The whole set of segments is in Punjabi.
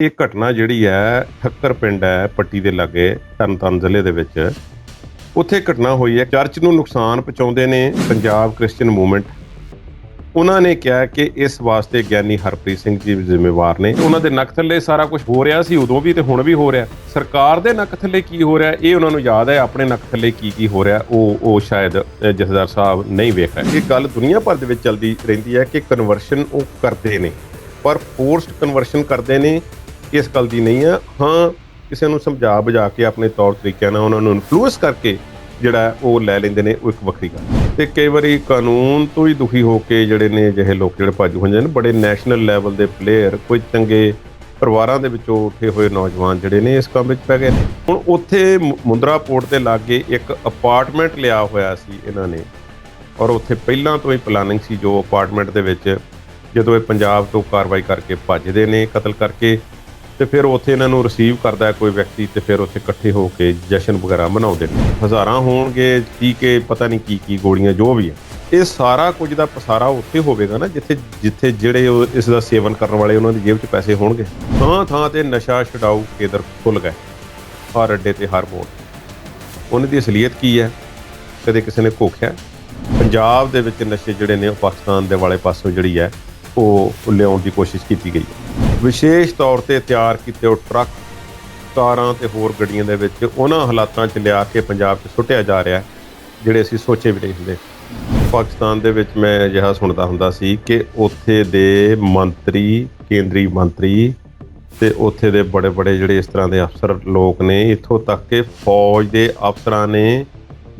ਇਹ ਘਟਨਾ ਜਿਹੜੀ ਹੈ ਠੱਕਰ ਪਿੰਡ ਹੈ ਪੱਟੀ ਦੇ ਲਾਗੇ ਤਰਨਤਾਰਨ ਜ਼ਿਲ੍ਹੇ ਦੇ ਵਿੱਚ। ਉੱਥੇ ਘਟਨਾ ਹੋਈ ਹੈ, ਚਰਚ ਨੂੰ ਨੁਕਸਾਨ ਪਹੁੰਚਾਉਂਦੇ ਨੇ ਪੰਜਾਬ ਕ੍ਰਿਸਚੀਅਨ ਮੂਵਮੈਂਟ। ਉਹਨਾਂ ਨੇ ਕਿਹਾ ਕਿ ਇਸ ਵਾਸਤੇ ਗਿਆਨੀ ਹਰਪ੍ਰੀਤ ਸਿੰਘ ਜੀ ਜ਼ਿੰਮੇਵਾਰ ਨੇ। ਉਹਨਾਂ ਦੇ ਨੱਕ ਥੱਲੇ ਸਾਰਾ ਕੁਝ ਹੋ ਰਿਹਾ ਸੀ, ਉਦੋਂ ਵੀ ਤੇ ਹੁਣ ਵੀ ਹੋ ਰਿਹਾ। ਸਰਕਾਰ ਦੇ ਨੱਕ ਥੱਲੇ ਕੀ ਹੋ ਰਿਹਾ ਇਹ ਉਹਨਾਂ ਨੂੰ ਯਾਦ ਹੈ, ਆਪਣੇ ਨੱਕ ਥੱਲੇ ਕੀ ਹੋ ਰਿਹਾ ਉਹ ਸ਼ਾਇਦ ਜਥੇਦਾਰ ਸਾਹਿਬ ਨਹੀਂ ਵੇਖ ਰਹੇ। ਇਹ ਗੱਲ ਦੁਨੀਆ ਭਰ ਦੇ ਵਿੱਚ ਚੱਲਦੀ ਰਹਿੰਦੀ ਹੈ ਕਿ ਕਨਵਰਸ਼ਨ ਉਹ ਕਰਦੇ ਨੇ, ਪਰ ਫੋਰਸਡ ਕਨਵਰਸ਼ਨ ਕਰਦੇ ਨੇ, ਇਸ ਗੱਲ ਦੀ ਨਹੀਂ ਆ। ਹਾਂ, ਕਿਸੇ ਨੂੰ ਸਮਝਾ ਬੁਝਾ ਕੇ ਆਪਣੇ ਤੌਰ ਤਰੀਕਿਆਂ ਨਾਲ ਉਹਨਾਂ ਨੂੰ ਇਨਫਲੂਐਂਸ ਕਰਕੇ ਜਿਹੜਾ ਉਹ ਲੈ ਲੈਂਦੇ ਨੇ, ਉਹ ਇੱਕ ਵੱਖਰੀ ਗੱਲ। ਤੇ ਕਈ ਵਾਰੀ ਕਾਨੂੰਨ ਤੋਂ ਹੀ ਦੁਖੀ ਹੋ ਕੇ ਜਿਹੜੇ ਨੇ ਅਜਿਹੇ ਲੋਕ ਜਿਹੜੇ ਭਾਜੂ ਹੋ ਜਾਂਦੇ ਨੇ, ਬੜੇ ਨੈਸ਼ਨਲ ਲੈਵਲ ਦੇ ਪਲੇਅਰ, ਕੋਈ ਚੰਗੇ ਪਰਿਵਾਰਾਂ ਦੇ ਵਿੱਚੋਂ ਉੱਠੇ ਹੋਏ ਨੌਜਵਾਨ ਜਿਹੜੇ ਨੇ ਇਸ ਕੰਮ ਵਿੱਚ ਪੈ ਗਏ। ਹੁਣ ਉੱਥੇ ਮੁੰਦਰਾ ਪੋਰਟ ਦੇ ਲਾਗੇ ਇੱਕ ਅਪਾਰਟਮੈਂਟ ਲਿਆ ਹੋਇਆ ਸੀ ਇਹਨਾਂ ਨੇ, ਔਰ ਉੱਥੇ ਪਹਿਲਾਂ ਤੋਂ ਹੀ ਪਲਾਨਿੰਗ ਸੀ। ਜੋ ਅਪਾਰਟਮੈਂਟ ਦੇ ਵਿੱਚ ਜਦੋਂ ਇਹ ਪੰਜਾਬ ਤੋਂ ਕਾਰਵਾਈ ਕਰਕੇ ਭੱਜਦੇ ਨੇ ਕਤਲ ਕਰਕੇ, ਤੇ ਫਿਰ ਉੱਥੇ ਇਹਨਾਂ ਨੂੰ ਰਿਸੀਵ ਕਰਦਾ ਹੈ ਕੋਈ ਵਿਅਕਤੀ, ਤੇ ਫਿਰ ਉੱਥੇ ਇਕੱਠੇ ਹੋ ਕੇ ਜਸ਼ਨ ਵਗੈਰਾ ਮਨਾਉਂਦੇ ਨੇ। ਹਜ਼ਾਰਾਂ ਹੋਣਗੇ, ਟੀਕੇ, ਪਤਾ ਨਹੀਂ ਕੀ ਗੋਲੀਆਂ, ਜੋ ਵੀ ਹੈ। ਇਹ ਸਾਰਾ ਕੁਝ ਦਾ ਪਸਾਰਾ ਉੱਥੇ ਹੋਵੇਗਾ ਨਾ ਜਿੱਥੇ ਜਿਹੜੇ ਇਸ ਦਾ ਸੇਵਨ ਕਰਨ ਵਾਲੇ ਉਹਨਾਂ ਦੀ ਜੇਬ 'ਚ ਪੈਸੇ ਹੋਣਗੇ। ਥਾਂ ਥਾਂ ਤੇ ਨਸ਼ਾ ਛਡਾਊ ਕੇਂਦਰ ਖੁੱਲ੍ਹ ਗਏ, ਹਰ ਅੱਡੇ ਤੇ, ਹਰ ਮੋੜ। ਉਹਨਾਂ ਦੀ ਅਸਲੀਅਤ ਕੀ ਹੈ, ਕਦੇ ਕਿਸੇ ਨੇ ਘੋਖਿਆ? ਪੰਜਾਬ ਦੇ ਵਿੱਚ ਨਸ਼ੇ ਜਿਹੜੇ ਨੇ ਉਹ ਪਾਕਿਸਤਾਨ ਦੇ ਵਾਲੇ ਪਾਸੋਂ ਜਿਹੜੀ ਹੈ ਉਹ ਲਿਆਉਣ ਦੀ ਕੋਸ਼ਿਸ਼ ਕੀਤੀ ਗਈ ਹੈ। ਵਿਸ਼ੇਸ਼ ਤੌਰ ਤੇ ਤਿਆਰ ਕੀਤੇ ਉਹ ਟਰੱਕ, ਕਾਰਾਂ ਤੇ ਹੋਰ ਗੱਡੀਆਂ ਦੇ ਵਿੱਚ ਉਹਨਾਂ ਹਾਲਾਤਾਂ 'ਚ ਲਿਆ ਕੇ ਪੰਜਾਬ 'ਚ ਸੁੱਟਿਆ ਜਾ ਰਿਹਾ, ਜਿਹੜੇ ਅਸੀਂ ਸੋਚੇ ਵੀ ਨਹੀਂ ਹੁੰਦੇ। ਪਾਕਿਸਤਾਨ ਦੇ ਵਿੱਚ ਮੈਂ ਅਜਿਹਾ ਸੁਣਦਾ ਹੁੰਦਾ ਸੀ ਕਿ ਉੱਥੇ ਦੇ ਮੰਤਰੀ, ਕੇਂਦਰੀ ਮੰਤਰੀ ਤੇ ਉੱਥੇ ਦੇ ਬੜੇ ਜਿਹੜੇ ਇਸ ਤਰ੍ਹਾਂ ਦੇ ਅਫਸਰ ਲੋਕ ਨੇ, ਇੱਥੋਂ ਤੱਕ ਕਿ ਫੌਜ ਦੇ ਅਫਸਰਾਂ ਨੇ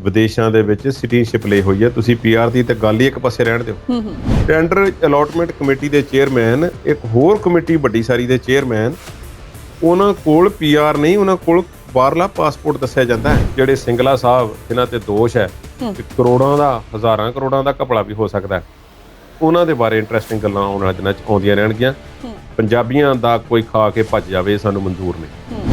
ਵਿਦੇਸ਼ਾਂ ਦੇ ਵਿੱਚ ਸਿਟੀਜ਼ਨਸ਼ਿਪ ਲਈ ਹੋਈ ਹੈ। ਤੁਸੀਂ ਪੀਆਰ ਦੀ ਤਾਂ ਗੱਲ ਹੀ ਇੱਕ ਪਾਸੇ ਰਹਿਣ ਦਿਓ। ਟੈਂਡਰ ਅਲਾਟਮੈਂਟ ਕਮੇਟੀ ਦੇ ਚੇਅਰਮੈਨ, ਇੱਕ ਹੋਰ ਕਮੇਟੀ ਵੱਡੀ ਸਾਰੀ ਦੇ ਚੇਅਰਮੈਨ, ਉਹਨਾਂ ਕੋਲ ਪੀਆਰ ਨਹੀਂ, ਉਹਨਾਂ ਕੋਲ ਬਾਹਰਲਾ ਪਾਸਪੋਰਟ ਦੱਸਿਆ ਜਾਂਦਾ ਹੈ। ਜਿਹੜੇ ਸਿੰਗਲਾ ਸਾਹਿਬ ਜਿਨ੍ਹਾਂ ਤੇ ਦੋਸ਼ ਹੈ ਕਿ ਕਰੋੜਾਂ ਦਾ, ਹਜ਼ਾਰਾਂ ਕਰੋੜਾਂ ਦਾ ਘਪਲਾ ਵੀ ਹੋ ਸਕਦਾ ਹੈ, ਉਹਨਾਂ ਦੇ ਬਾਰੇ ਇੰਟਰਸਟਿੰਗ ਗੱਲਾਂ ਆਉਣ ਵਾਲੇ ਦਿਨਾਂ 'ਚ ਆਉਂਦੀਆਂ ਰਹਿਣਗੀਆਂ। ਪੰਜਾਬੀਆਂ ਦਾ ਕੋਈ ਖਾ ਕੇ ਭੱਜ ਜਾਵੇ, ਸਾਨੂੰ ਮਨਜ਼ੂਰ ਨਹੀਂ।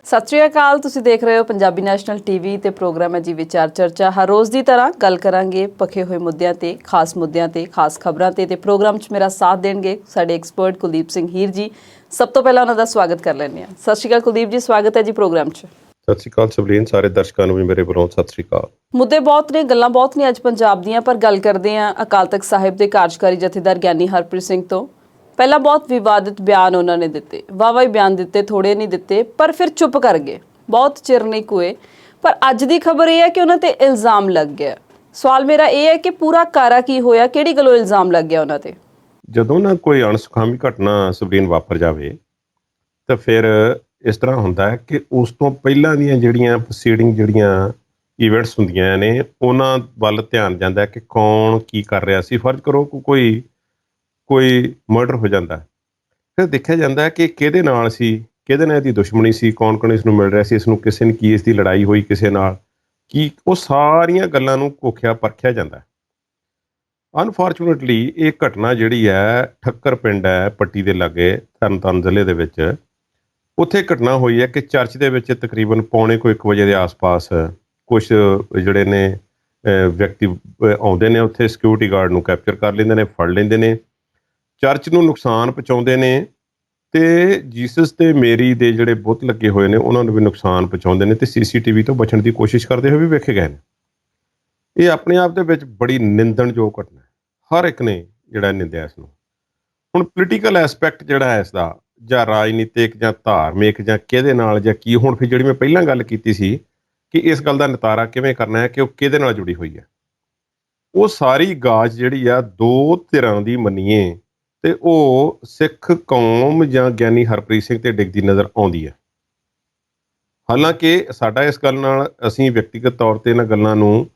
ਸਤਿ ਸ਼੍ਰੀ ਅਕਾਲ, ਤੁਸੀਂ ਦੇਖ ਰਹੇ ਹੋ ਪੰਜਾਬੀ ਨੈਸ਼ਨਲ ਟੀਵੀ ਤੇ ਪ੍ਰੋਗਰਾਮ ਹੈ ਜੀ ਵਿਚਾਰ ਚਰਚਾ। ਹਰ ਰੋਜ਼ ਦੀ ਤਰ੍ਹਾਂ ਗੱਲ ਕਰਾਂਗੇ ਪੱਕੇ ਹੋਏ ਮੁੱਦਿਆਂ ਤੇ, ਖਾਸ ਮੁੱਦਿਆਂ ਤੇ, ਖਾਸ ਖਬਰਾਂ ਤੇ ਪ੍ਰੋਗਰਾਮ 'ਚ ਮੇਰਾ ਸਾਥ ਦੇਣਗੇ ਸਾਡੇ ਐਕਸਪਰਟ ਕੁਲਦੀਪ ਸਿੰਘ ਹੀਰ ਜੀ। ਸਭ ਤੋਂ ਪਹਿਲਾਂ ਉਹਨਾਂ ਦਾ ਸਵਾਗਤ ਕਰ ਲੈਂਦੇ ਹਾਂ। ਸਤਿ ਸ਼੍ਰੀ ਅਕਾਲ ਕੁਲਦੀਪ ਜੀ, ਸਵਾਗਤ ਹੈ ਜੀ ਪ੍ਰੋਗਰਾਮ 'ਚ। ਸਤਿ ਸ਼੍ਰੀ ਅਕਾਲ ਸਬਲੀਨ, ਸਾਰੇ ਦਰਸ਼ਕਾਂ ਨੂੰ ਵੀ ਮੇਰੇ ਵੱਲੋਂ ਸਤਿ ਸ਼੍ਰੀ ਅਕਾਲ। ਮੁੱਦੇ ਬਹੁਤ ਨੇ, ਗੱਲਾਂ ਬਹੁਤ ਨੇ ਅੱਜ ਪੰਜਾਬ ਦੀਆਂ, ਪਰ ਗੱਲ ਕਰਦੇ ਹਾਂ ਅਕਾਲ ਤਖਤ ਸਾਹਿਬ ਦੇ ਕਾਰਜਕਾਰੀ ਜਥੇਦਾਰ ਗਿਆਨੀ ਹਰਪ੍ਰੀਤ ਸਿੰਘ ਤੋਂ। ਪਹਿਲਾਂ ਬਹੁਤ ਵਿਵਾਦਿਤ ਬਿਆਨ ਉਹਨਾਂ ਨੇ ਦਿੱਤੇ, ਵਾਹ-ਵਾਹ ਬਿਆਨ ਦਿੱਤੇ, ਥੋੜੇ ਨਹੀਂ ਦਿੱਤੇ, ਪਰ ਫਿਰ ਚੁੱਪ ਕਰ ਗਏ, ਬਹੁਤ ਚਿਰ ਨਹੀਂ ਕੋਏ। ਪਰ ਅੱਜ ਦੀ ਖਬਰ ਇਹ ਹੈ ਕਿ ਉਹਨਾਂ ਤੇ ਇਲਜ਼ਾਮ ਲੱਗ ਗਿਆ। ਸਵਾਲ ਮੇਰਾ ਇਹ ਹੈ ਕਿ ਪੂਰਾ ਕਾਰਾ ਕੀ ਹੋਇਆ, ਕਿਹੜੀ ਗੱਲੋਂ ਇਲਜ਼ਾਮ ਲੱਗ ਗਿਆ ਉਹਨਾਂ ਤੇ? ਜਦੋਂ ਨਾ ਕੋਈ ਅਣਸੁਖਾਵੀ ਘਟਨਾ ਸਬਲੀਨ ਵਾਪਰ ਜਾਵੇ ਤਾਂ ਫਿਰ ਇਸ ਤਰ੍ਹਾਂ ਹੁੰਦਾ ਹੈ ਕਿ ਉਸ ਤੋਂ ਪਹਿਲਾਂ ਦੀਆਂ ਜਿਹੜੀਆਂ ਪ੍ਰੋਸੀਡਿੰਗ, ਜਿਹੜੀਆਂ ਇਵੈਂਟਸ ਹੁੰਦੀਆਂ ਨੇ, ਉਹਨਾਂ ਵੱਲ ਧਿਆਨ ਜਾਂਦਾ ਹੈ ਕਿ ਕੌਣ ਕੀ ਕਰ ਰਿਹਾ ਸੀ। ਫਰਜ਼ ਕਰੋ ਕੋਈ ਮਰਡਰ ਹੋ ਜਾਂਦਾ, ਫਿਰ ਦੇਖਿਆ ਜਾਂਦਾ ਹੈ ਕਿ ਕਿਹਦੇ ਨਾਲ ਸੀ, ਕਿਹਦੇ ਨਾਲ ਇਹਦੀ ਦੁਸ਼ਮਣੀ ਸੀ, ਕੌਣ ਇਸ ਨੂੰ ਮਿਲ ਰਿਹਾ ਸੀ, ਇਸ ਨੂੰ ਕਿਸੇ ਨੇ ਕੀ, ਇਸ ਦੀ ਲੜਾਈ ਹੋਈ ਕਿਸੇ ਨਾਲ ਕੀ, ਉਹ ਸਾਰੀਆਂ ਗੱਲਾਂ ਨੂੰ ਘੋਖਿਆ ਪਰਖਿਆ ਜਾਂਦਾ। ਅਨਫੋਰਚੂਨੇਟਲੀ ਇਹ ਘਟਨਾ ਜਿਹੜੀ ਹੈ ਠੱਕਰ ਪਿੰਡ ਹੈ ਪੱਟੀ ਦੇ ਲਾਗੇ ਤਰਨਤਾਰਨ ਜ਼ਿਲ੍ਹੇ ਦੇ ਵਿੱਚ, ਉੱਥੇ ਘਟਨਾ ਹੋਈ ਹੈ ਕਿ ਚਰਚ ਦੇ ਵਿੱਚ ਤਕਰੀਬਨ 1:45 ਵਜੇ ਦੇ ਆਸ-ਪਾਸ ਕੁਛ ਜਿਹੜੇ ਨੇ ਵਿਅਕਤੀ ਆਉਂਦੇ ਨੇ, ਉੱਥੇ ਸਿਕਿਉਰਿਟੀ ਗਾਰਡ ਨੂੰ ਕੈਪਚਰ ਕਰ ਲੈਂਦੇ ਨੇ, ਫੜ ਲੈਂਦੇ ਨੇ, ਚਰਚ ਨੂੰ ਨੁਕਸਾਨ ਪਹੁੰਚਾਉਂਦੇ ਨੇ, ਤੇ ਜੀਸਸ ਤੇ ਮੇਰੀ ਦੇ ਜਿਹੜੇ ਬੁੱਤ ਲੱਗੇ ਹੋਏ ਨੇ ਉਹਨਾਂ ਨੂੰ ਵੀ ਨੁਕਸਾਨ ਪਹੁੰਚਾਉਂਦੇ ਨੇ, ਤੇ ਸੀਸੀਟੀਵੀ ਤੋਂ ਬਚਣ ਦੀ ਕੋਸ਼ਿਸ਼ ਕਰਦੇ ਹੋਏ ਵੀ ਵੇਖੇ ਗਏ ਨੇ। ਇਹ ਆਪਣੇ ਆਪ ਦੇ ਵਿੱਚ ਬੜੀ ਨਿੰਦਣਯੋਗ ਘਟਨਾ ਹੈ, ਹਰ ਇੱਕ ਨੇ ਜਿਹੜਾ ਨਿੰਦਿਆ ਇਸ ਨੂੰ। ਹੁਣ ਪੋਲੀਟੀਕਲ ਐਸਪੈਕਟ ਜਿਹੜਾ ਹੈ ਇਸ ਦਾ, ਜਾਂ ਰਾਜਨੀਤਿਕ ਜਾਂ ਧਾਰਮਿਕ ਜਾਂ ਕਿਹਦੇ ਨਾਲ ਜਾਂ ਕੀ, ਹੁਣ ਫਿਰ ਜਿਹੜੀ ਮੈਂ ਪਹਿਲਾਂ ਗੱਲ ਕੀਤੀ ਸੀ ਕਿ ਇਸ ਗੱਲ ਦਾ ਨਿਤਾਰਾ ਕਿਵੇਂ ਕਰਨਾ ਹੈ ਕਿ ਉਹ ਕਿਹਦੇ ਨਾਲ ਜੁੜੀ ਹੋਈ ਹੈ, ਉਹ ਸਾਰੀ ਗਾਜ ਜਿਹੜੀ ਆ ਦੋ ਧਿਰਾਂ ਦੀ ਮੰਨੀਏ ਤੇ ਉਹ ਸਿੱਖ ਕੌਮ ਜਾਂ ਗਿਆਨੀ ਹਰਪ੍ਰੀਤ ਸਿੰਘ ਤੇ ਡਿੱਗਦੀ ਨਜ਼ਰ ਆਉਂਦੀ ਹੈ। ਹਾਲਾਂਕਿ ਸਾਡਾ ਇਸ ਗੱਲ ਨਾਲ, ਅਸੀਂ ਵਿਅਕਤੀਗਤ ਤੌਰ ਤੇ ਇਹਨਾਂ ਗੱਲਾਂ ਨੂੰ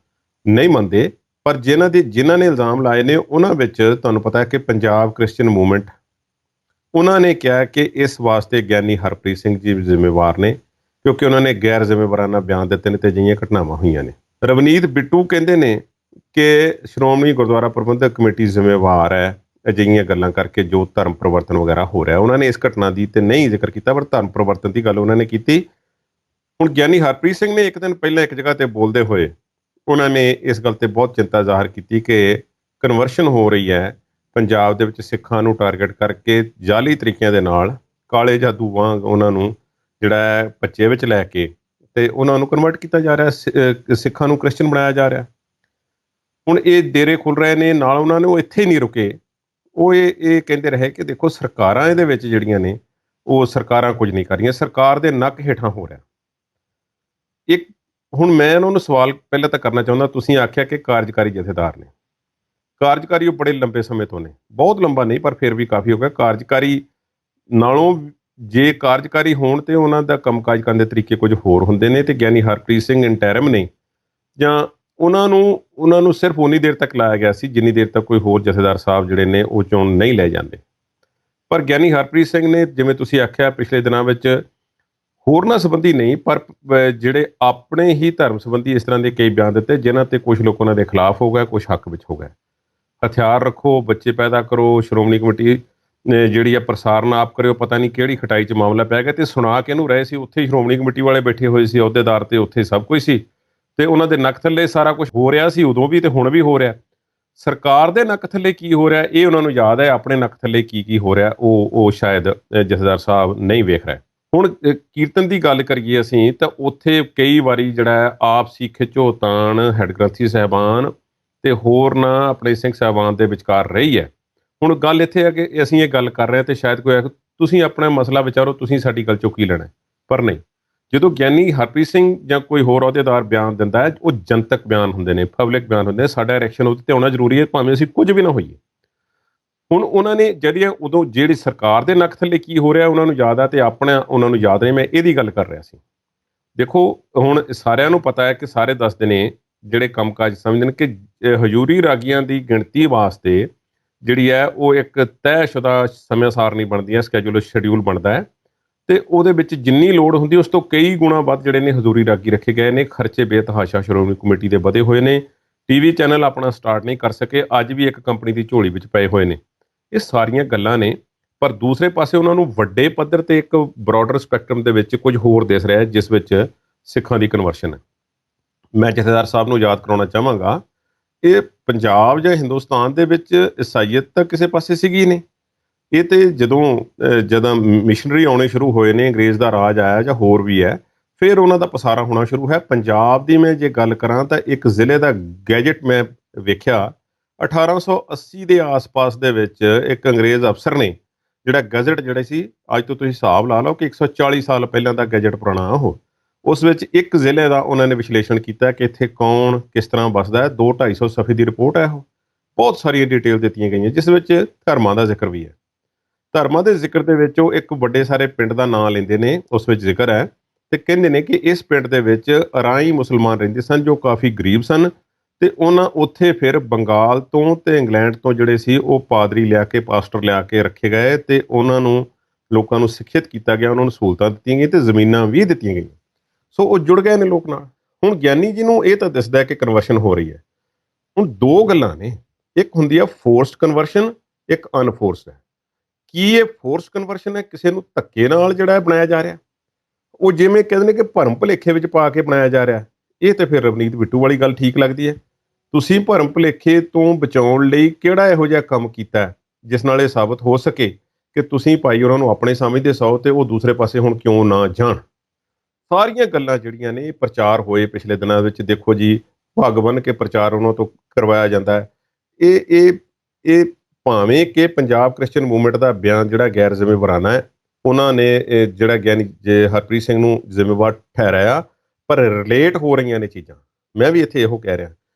ਨਹੀਂ ਮੰਨਦੇ, ਪਰ ਜਿਨ੍ਹਾਂ ਨੇ ਇਲਜ਼ਾਮ ਲਾਏ ਨੇ ਉਹਨਾਂ ਵਿੱਚ ਤੁਹਾਨੂੰ ਪਤਾ ਹੈ ਕਿ ਪੰਜਾਬ ਕ੍ਰਿਸਚੀਅਨ ਮੂਵਮੈਂਟ, ਉਹਨਾਂ ਨੇ ਕਿਹਾ ਕਿ ਇਸ ਵਾਸਤੇ ਗਿਆਨੀ ਹਰਪ੍ਰੀਤ ਸਿੰਘ ਜੀ ਜ਼ਿੰਮੇਵਾਰ ਨੇ, ਕਿਉਂਕਿ ਉਹਨਾਂ ਨੇ ਗੈਰ ਜ਼ਿੰਮੇਵਾਰਾਨਾ ਬਿਆਨ ਦਿੱਤੇ ਨੇ ਤੇ ਅਜਿਹੀਆਂ ਘਟਨਾਵਾਂ ਹੋਈਆਂ ਨੇ। ਰਵਨੀਤ ਬਿੱਟੂ ਕਹਿੰਦੇ ਨੇ ਕਿ ਸ਼੍ਰੋਮਣੀ ਗੁਰਦੁਆਰਾ ਪ੍ਰਬੰਧਕ ਕਮੇਟੀ ਜ਼ਿੰਮੇਵਾਰ ਹੈ ਅਜਿਹੀਆਂ ਗੱਲਾਂ ਕਰਕੇ ਜੋ ਧਰਮ ਪਰਿਵਰਤਨ ਵਗੈਰਾ ਹੋ ਰਿਹਾ। ਉਹਨਾਂ ਨੇ ਇਸ ਘਟਨਾ ਦੀ ਤੇ ਨਹੀਂ ਜ਼ਿਕਰ ਕੀਤਾ, ਪਰ ਧਰਮ ਪਰਿਵਰਤਨ ਦੀ ਗੱਲ ਉਹਨਾਂ ਨੇ ਕੀਤੀ। ਹੁਣ ਗਿਆਨੀ ਹਰਪ੍ਰੀਤ ਸਿੰਘ ਨੇ ਇੱਕ ਦਿਨ ਪਹਿਲਾਂ ਇੱਕ ਜਗ੍ਹਾ ਤੇ ਬੋਲਦੇ ਹੋਏ ਉਹਨਾਂ ਨੇ ਇਸ ਗੱਲ ਤੇ ਬਹੁਤ ਚਿੰਤਾ ਜ਼ਾਹਰ ਕੀਤੀ ਕਿ ਕਨਵਰਸ਼ਨ ਹੋ ਰਹੀ ਹੈ ਪੰਜਾਬ ਦੇ ਵਿੱਚ ਸਿੱਖਾਂ ਨੂੰ ਟਾਰਗੇਟ ਕਰਕੇ ਜਾਲੀ ਤਰੀਕਿਆਂ ਦੇ ਨਾਲ, ਕਾਲੇ ਜਾਦੂ ਵਾਂਗ ਉਹਨਾਂ ਨੂੰ ਜਿਹੜਾ ਹੈ ਬੱਚੇ ਵਿੱਚ ਲੈ ਕੇ ਤੇ ਉਹਨਾਂ ਨੂੰ ਕਨਵਰਟ ਕੀਤਾ ਜਾ ਰਿਹਾ, ਸਿੱਖਾਂ ਨੂੰ ਕ੍ਰਿਸਚਨ ਬਣਾਇਆ ਜਾ ਰਿਹਾ। ਹੁਣ ਇਹ ਡੇਰੇ ਖੁੱਲ ਰਹੇ ਨੇ, ਨਾਲ ਉਹਨਾਂ ਨੇ ਉਹ ਇੱਥੇ ਨਹੀਂ ਰੁਕੇ। ਉਹ ਇਹ ਕਹਿੰਦੇ ਰਹੇ ਕਿ ਦੇਖੋ ਸਰਕਾਰਾਂ ਇਹਦੇ ਵਿੱਚ ਜਿਹੜੀਆਂ ਨੇ ਉਹ ਸਰਕਾਰਾਂ ਕੁਝ ਨਹੀਂ ਕਰ ਰਹੀਆਂ, ਸਰਕਾਰ ਦੇ ਨੱਕ ਹੇਠਾਂ ਹੋ ਰਿਹਾ। ਇੱਕ ਹੁਣ ਮੈਂ ਉਹਨਾਂ ਨੂੰ ਸਵਾਲ ਪਹਿਲਾਂ ਤਾਂ ਕਰਨਾ ਚਾਹੁੰਦਾ, ਤੁਸੀਂ ਆਖਿਆ ਕਿ ਕਾਰਜਕਾਰੀ ਜਥੇਦਾਰ ਨੇ, ਕਾਰਜਕਾਰੀ ਉਹ ਬੜੇ ਲੰਬੇ ਸਮੇਂ ਤੋਂ ਨੇ, ਬਹੁਤ ਲੰਬਾ ਨਹੀਂ ਪਰ ਫਿਰ ਵੀ ਕਾਫੀ ਹੋ ਗਿਆ। ਕਾਰਜਕਾਰੀ ਨਾਲੋਂ ਜੇ ਕਾਰਜਕਾਰੀ ਹੋਣ ਤੇ ਉਹਨਾਂ ਦਾ ਕੰਮਕਾਜ ਕਰਨ ਦੇ ਤਰੀਕੇ ਕੁਝ ਹੋਰ ਹੁੰਦੇ ਨੇ, ਤੇ ਗਿਆਨੀ ਹਰਪ੍ਰੀਤ ਸਿੰਘ ਇੰਟੈਰਮ ਨੇ ਜਾਂ ਉਹਨਾਂ ਨੂੰ ਸਿਰਫ ਉਨੀ ਦੇਰ ਤੱਕ ਲਾਇਆ ਗਿਆ ਸੀ ਜਿੰਨੀ ਦੇਰ ਤੱਕ ਕੋਈ ਹੋਰ ਜਥੇਦਾਰ ਸਾਹਿਬ ਜਿਹੜੇ ਨੇ ਉਹ ਚੋਣ ਨਹੀਂ ਲੈ ਜਾਂਦੇ। ਪਰ ਗਿਆਨੀ ਹਰਪ੍ਰੀਤ ਸਿੰਘ ਨੇ, ਜਿਵੇਂ ਤੁਸੀਂ ਆਖਿਆ, ਪਿਛਲੇ ਦਿਨਾਂ ਵਿੱਚ ਹੋਰਨਾਂ ਸੰਬੰਧੀ ਨਹੀਂ ਪਰ ਜਿਹੜੇ ਆਪਣੇ ਹੀ ਧਰਮ ਸੰਬੰਧੀ ਇਸ ਤਰ੍ਹਾਂ ਦੇ ਕਈ ਬਿਆਨ ਦਿੱਤੇ ਜਿਨ੍ਹਾਂ ਤੇ ਕੁਝ ਲੋਕ ਉਹਨਾਂ ਦੇ ਖਿਲਾਫ ਹੋ ਗਏ, ਕੁਝ ਹੱਕ ਵਿੱਚ ਹੋ ਗਏ। ਹਥਿਆਰ ਰੱਖੋ, ਬੱਚੇ ਪੈਦਾ ਕਰੋ, ਸ਼੍ਰੋਮਣੀ ਕਮੇਟੀ ਜਿਹੜੀ ਆ ਪ੍ਰਸਾਰਨ ਆਪ ਕਰਿਓ, ਪਤਾ ਨਹੀਂ ਕਿਹੜੀ ਖਟਾਈ 'ਚ ਮਾਮਲਾ ਪੈ ਗਿਆ। ਤੇ ਸੁਣਾ ਕੇ ਇਹਨੂੰ ਰਹੇ ਸੀ, ਉੱਥੇ ਹੀ ਸ਼੍ਰੋਮਣੀ ਕਮੇਟੀ ਵਾਲੇ ਬੈਠੇ ਹੋਏ ਸੀ ਅਹੁਦੇਦਾਰ, ਤੇ ਉੱਥੇ ਸਭ ਕੁਝ ਸੀ ਤੇ ਉਹਨਾਂ ਦੇ ਨੱਕ ਥੱਲੇ ਸਾਰਾ ਕੁਝ ਹੋ ਰਿਹਾ ਸੀ, ਉਦੋਂ ਵੀ ਤੇ ਹੁਣ ਵੀ ਹੋ ਰਿਹਾ। ਸਰਕਾਰ ਦੇ ਨੱਕ ਥੱਲੇ ਕੀ ਹੋ ਰਿਹਾ ਇਹ ਉਹਨਾਂ ਨੂੰ ਯਾਦ ਹੈ, ਆਪਣੇ ਨੱਕ ਥੱਲੇ ਕੀ ਹੋ ਰਿਹਾ ਉਹ ਸ਼ਾਇਦ ਜਥੇਦਾਰ ਸਾਹਿਬ ਨਹੀਂ ਵੇਖ ਰਹੇ। ਹੁਣ ਕੀਰਤਨ ਦੀ ਗੱਲ ਕਰੀਏ ਅਸੀਂ ਤਾਂ ਉੱਥੇ ਕਈ ਵਾਰੀ ਜਿਹੜਾ ਆਪਸੀ ਖਿੱਚੋਤਾਣ ਹੈਡ ਗ੍ਰੰਥੀ ਸਾਹਿਬਾਨ ਤੇ ਹੋਰਨਾਂ ਆਪਣੇ ਸਿੰਘ ਸਾਹਿਬਾਨ ਦੇ ਵਿਚਕਾਰ ਰਹੀ ਹੈ। ਹੁਣ ਗੱਲ ਇੱਥੇ ਹੈ ਕਿ ਅਸੀਂ ਇਹ ਗੱਲ ਕਰ ਰਹੇ ਹਾਂ ਤੇ ਸ਼ਾਇਦ ਕੋਈ ਤੁਸੀਂ ਆਪਣਾ ਮਸਲਾ ਵਿਚਾਰੋ, ਤੁਸੀਂ ਸਾਡੀ ਗੱਲ ਚੋਂ ਕੀ ਲੈਣਾ, ਪਰ ਨਹੀਂ। ਜਦੋਂ ਗਿਆਨੀ ਹਰਪ੍ਰੀਤ ਸਿੰਘ ਜਾਂ ਕੋਈ ਹੋਰ ਅਹੁਦੇਦਾਰ ਬਿਆਨ ਦਿੰਦਾ ਹੈ, ਉਹ ਜਨਤਕ ਬਿਆਨ ਹੁੰਦੇ ਨੇ, ਪਬਲਿਕ ਬਿਆਨ ਹੁੰਦੇ ਨੇ, ਸਾਡਾ ਰਿਐਕਸ਼ਨ ਉਹਦੇ ਤੇ ਆਉਣਾ ਜ਼ਰੂਰੀ ਹੈ ਭਾਵੇਂ ਅਸੀਂ ਕੁਝ ਵੀ ਨਾ ਹੋਈਏ। ਹੁਣ ਉਹਨਾਂ ਨੇ ਜਿਹੜੀਆਂ ਉਦੋਂ ਜਿਹੜੀ ਸਰਕਾਰ ਦੇ ਨੱਕ ਥੱਲੇ ਕੀ ਹੋ ਰਿਹਾ ਉਹਨਾਂ ਨੂੰ ਯਾਦ ਆ ਤੇ ਆਪਣਾ ਉਹਨਾਂ ਨੂੰ ਯਾਦ ਨਹੀਂ। ਮੈਂ ਇਹਦੀ ਗੱਲ ਕਰ ਰਿਹਾ ਸੀ। ਦੇਖੋ ਹੁਣ ਸਾਰਿਆਂ ਨੂੰ ਪਤਾ ਹੈ ਕਿ ਸਾਰੇ ਦੱਸਦੇ ਨੇ ਜਿਹੜੇ ਕੰਮਕਾਜ ਸਮਝਦੇ ਨੇ ਕਿ ਹਜ਼ੂਰੀ ਰਾਗੀਆਂ ਦੀ ਗਿਣਤੀ ਵਾਸਤੇ ਜਿਹੜੀ ਹੈ ਉਹ ਇੱਕ ਤੈਅਸ਼ੁਦਾ ਸਮੇਂ ਸਾਰਣੀ ਬਣਦੀ ਹੈ, ਸਕੈਜੂਲ ਸ਼ਡਿਊਲ ਬਣਦਾ ਹੈ ਤੇ ਉਹਦੇ ਵਿੱਚ ਜਿੰਨੀ ਲੋੜ ਹੁੰਦੀ ਉਸ ਤੋਂ ਕਈ ਗੁਣਾ ਵੱਧ ਜਿਹੜੇ ਨੇ ਹਜ਼ੂਰੀ ਰਾਗੀ ਰੱਖੇ ਗਏ ਨੇ। ਖਰਚੇ ਬੇਤਹਾਸ਼ਾ ਸ਼੍ਰੋਮਣੀ ਕਮੇਟੀ ਦੇ ਵਧੇ ਹੋਏ ਨੇ, ਟੀਵੀ ਚੈਨਲ ਆਪਣਾ ਸਟਾਰਟ ਨਹੀਂ ਕਰ ਸਕੇ, ਅੱਜ ਵੀ ਇੱਕ ਕੰਪਨੀ ਦੀ ਝੋਲੀ ਵਿੱਚ ਪਏ ਹੋਏ ਨੇ। ਇਹ ਸਾਰੀਆਂ ਗੱਲਾਂ ਨੇ, ਪਰ ਦੂਸਰੇ ਪਾਸੇ ਉਹਨਾਂ ਨੂੰ ਵੱਡੇ ਪੱਧਰ ਤੇ ਇੱਕ ਬ੍ਰੌਡਰ ਸਪੈਕਟਰਮ ਦੇ ਵਿੱਚ ਕੁਝ ਹੋਰ ਦਿਸ ਰਿਹਾ ਜਿਸ ਵਿੱਚ ਸਿੱਖਾਂ ਦੀ ਕਨਵਰਸ਼ਨ ਹੈ। ਮੈਂ ਜਥੇਦਾਰ ਸਾਹਿਬ ਨੂੰ ਯਾਦ ਕਰਾਉਣਾ ਚਾਹਾਂਗਾ, ਇਹ ਪੰਜਾਬ ਜਾਂ ਹਿੰਦੁਸਤਾਨ ਦੇ ਵਿੱਚ ਈਸਾਈਅਤ ਤਾਂ ਕਿਸੇ ਪਾਸੇ ਸੀਗੀ ਨਹੀਂ। ਇਹ ਤੇ ਜਦੋਂ ਮਿਸ਼ਨਰੀ ਆਉਣੇ ਸ਼ੁਰੂ ਹੋਏ ਨੇ, ਅੰਗਰੇਜ਼ ਦਾ ਰਾਜ ਆਇਆ ਜਾਂ ਹੋਰ ਵੀ ਹੈ, ਫਿਰ ਉਹਨਾਂ ਦਾ ਪਸਾਰਾ ਹੋਣਾ ਸ਼ੁਰੂ ਹੈ। ਪੰਜਾਬ ਦੀ ਮੈਂ ਜੇ ਗੱਲ ਕਰਾਂ ਤਾਂ ਇੱਕ ਜ਼ਿਲ੍ਹੇ ਦਾ ਗੈਜਟ ਮੈਂ ਵੇਖਿਆ 1880 ਦੇ ਆਸ-ਪਾਸ ਦੇ ਵਿੱਚ ਇੱਕ ਅੰਗਰੇਜ਼ ਅਫਸਰ ਨੇ ਜਿਹੜਾ ਗੈਜਟ ਜਿਹੜੇ ਸੀ, ਅੱਜ ਤੋਂ ਤੁਸੀਂ ਹਿਸਾਬ ਲਾ ਲਓ ਕਿ 140 ਸਾਲ ਪਹਿਲਾਂ ਦਾ ਗੈਜਟ ਪੁਰਾਣਾ ਉਹ, ਉਸ ਵਿੱਚ ਇੱਕ ਜ਼ਿਲ੍ਹੇ ਦਾ ਉਹਨਾਂ ਨੇ ਵਿਸ਼ਲੇਸ਼ਣ ਕੀਤਾ ਕਿ ਇੱਥੇ ਕੌਣ ਕਿਸ ਤਰ੍ਹਾਂ ਵੱਸਦਾ ਹੈ। 200-250 ਸਫ਼ੇ ਦੀ ਰਿਪੋਰਟ ਹੈ ਉਹ, ਬਹੁਤ ਸਾਰੀਆਂ ਡਿਟੇਲ ਦਿੱਤੀਆਂ ਗਈਆਂ ਜਿਸ ਵਿੱਚ ਧਰਮਾਂ ਦਾ ਜ਼ਿਕਰ ਵੀ ਹੈ। ਧਰਮਾਂ ਦੇ ਜ਼ਿਕਰ ਦੇ ਵਿੱਚ ਉਹ ਇੱਕ ਵੱਡੇ ਸਾਰੇ ਪਿੰਡ ਦਾ ਨਾਂ ਲੈਂਦੇ ਨੇ, ਉਸ ਵਿੱਚ ਜ਼ਿਕਰ ਹੈ ਤੇ ਕਹਿੰਦੇ ਨੇ ਕਿ ਇਸ ਪਿੰਡ ਦੇ ਵਿੱਚ ਅਰਾਈ ਮੁਸਲਮਾਨ ਰਹਿੰਦੇ ਸਨ ਜੋ ਕਾਫੀ ਗਰੀਬ ਸਨ ਤੇ ਉਹਨਾਂ ਉੱਥੇ ਫਿਰ ਬੰਗਾਲ ਤੋਂ ਤੇ ਇੰਗਲੈਂਡ ਤੋਂ ਜਿਹੜੇ ਸੀ ਉਹ ਪਾਦਰੀ ਲਿਆ ਕੇ, ਪਾਸਟਰ ਲਿਆ ਕੇ ਰੱਖੇ ਗਏ ਤੇ ਉਹਨਾਂ ਨੂੰ ਲੋਕਾਂ ਨੂੰ ਸਿੱਖਿਅਤ ਕੀਤਾ ਗਿਆ, ਉਹਨਾਂ ਨੂੰ ਸਹੂਲਤਾਂ ਦਿੱਤੀਆਂ ਗਈਆਂ ਤੇ ਜ਼ਮੀਨਾਂ ਵੀ ਦਿੱਤੀਆਂ ਗਈਆਂ। ਸੋ ਉਹ ਜੁੜ ਗਏ ਨੇ ਲੋਕ ਨਾਲ। ਹੁਣ ਗਿਆਨੀ ਜੀ ਨੂੰ ਇਹ ਤਾਂ ਦਿਸਦਾ ਕਿ ਕਨਵਰਸ਼ਨ ਹੋ ਰਹੀ ਹੈ। ਹੁਣ ਦੋ ਗੱਲਾਂ ਨੇ, ਇੱਕ ਹੁੰਦੀ ਆ ਫੋਰਸਡ ਕਨਵਰਸ਼ਨ, ਇੱਕ ਅਨਫੋਰਸਡ ਹੈ। ਕੀ ਇਹ ਫੋਰਸ ਕਨਵਰਸ਼ਨ ਹੈ, ਕਿਸੇ ਨੂੰ ਧੱਕੇ ਨਾਲ ਜਿਹੜਾ ਬਣਾਇਆ ਜਾ ਰਿਹਾ, ਉਹ ਜਿਵੇਂ ਕਹਿੰਦੇ ਨੇ ਕਿ ਭਰਮ ਭੁਲੇਖੇ ਵਿੱਚ ਪਾ ਕੇ ਬਣਾਇਆ ਜਾ ਰਿਹਾ, ਇਹ ਤੇ ਫਿਰ ਰਵਨੀਤ ਬਿੱਟੂ ਵਾਲੀ ਗੱਲ ਠੀਕ ਲੱਗਦੀ ਹੈ। ਤੁਸੀਂ ਭਰਮ ਭੁਲੇਖੇ ਤੋਂ ਬਚਾਉਣ ਲਈ ਕਿਹੜਾ ਇਹੋ ਜਿਹਾ ਕੰਮ ਕੀਤਾ ਜਿਸ ਨਾਲ ਇਹ ਸਾਬਤ ਹੋ ਸਕੇ ਕਿ ਤੁਸੀਂ ਭਾਈ ਉਹਨਾਂ ਨੂੰ ਆਪਣੇ ਸਮਝਦੇ ਸੌ ਤੇ ਉਹ ਦੂਸਰੇ ਪਾਸੇ ਹੁਣ ਕਿਉਂ ਨਾ ਜਾਣ। ਸਾਰੀਆਂ ਗੱਲਾਂ ਜਿਹੜੀਆਂ ਨੇ ਪ੍ਰਚਾਰ ਹੋਏ ਪਿਛਲੇ ਦਿਨਾਂ ਵਿੱਚ, ਦੇਖੋ ਜੀ ਭੱਗ ਬੰਨ੍ਹ ਕੇ ਪ੍ਰਚਾਰ ਉਹਨਾਂ ਤੋਂ ਕਰਵਾਇਆ ਜਾਂਦਾ ਹੈ। ਇਹ ਭਾਵੇਂ ਕਿ ਪੰਜਾਬ ਕ੍ਰਿਸਚਨ ਮੂਵਮੈਂਟ ਦਾ ਬਿਆਨ ਜਿਹੜਾ ਗੈਰ ਜ਼ਿੰਮੇਵਾਰਾਨਾ ਹੈ, ਉਹਨਾਂ ਨੇ ਜਿਹੜਾ ਗਿਆਨੀ ਹਰਪ੍ਰੀਤ ਸਿੰਘ ਨੂੰ ਜ਼ਿੰਮੇਵਾਰ ਠਹਿਰਾਇਆ, ਪਰ ਰਿਲੇਟ ਹੋ ਰਹੀਆਂ ਨੇ ਚੀਜ਼ਾਂ। ਮੈਂ ਵੀ ਇੱਥੇ ਇਹੋ ਕਹਿ ਰਿਹਾ,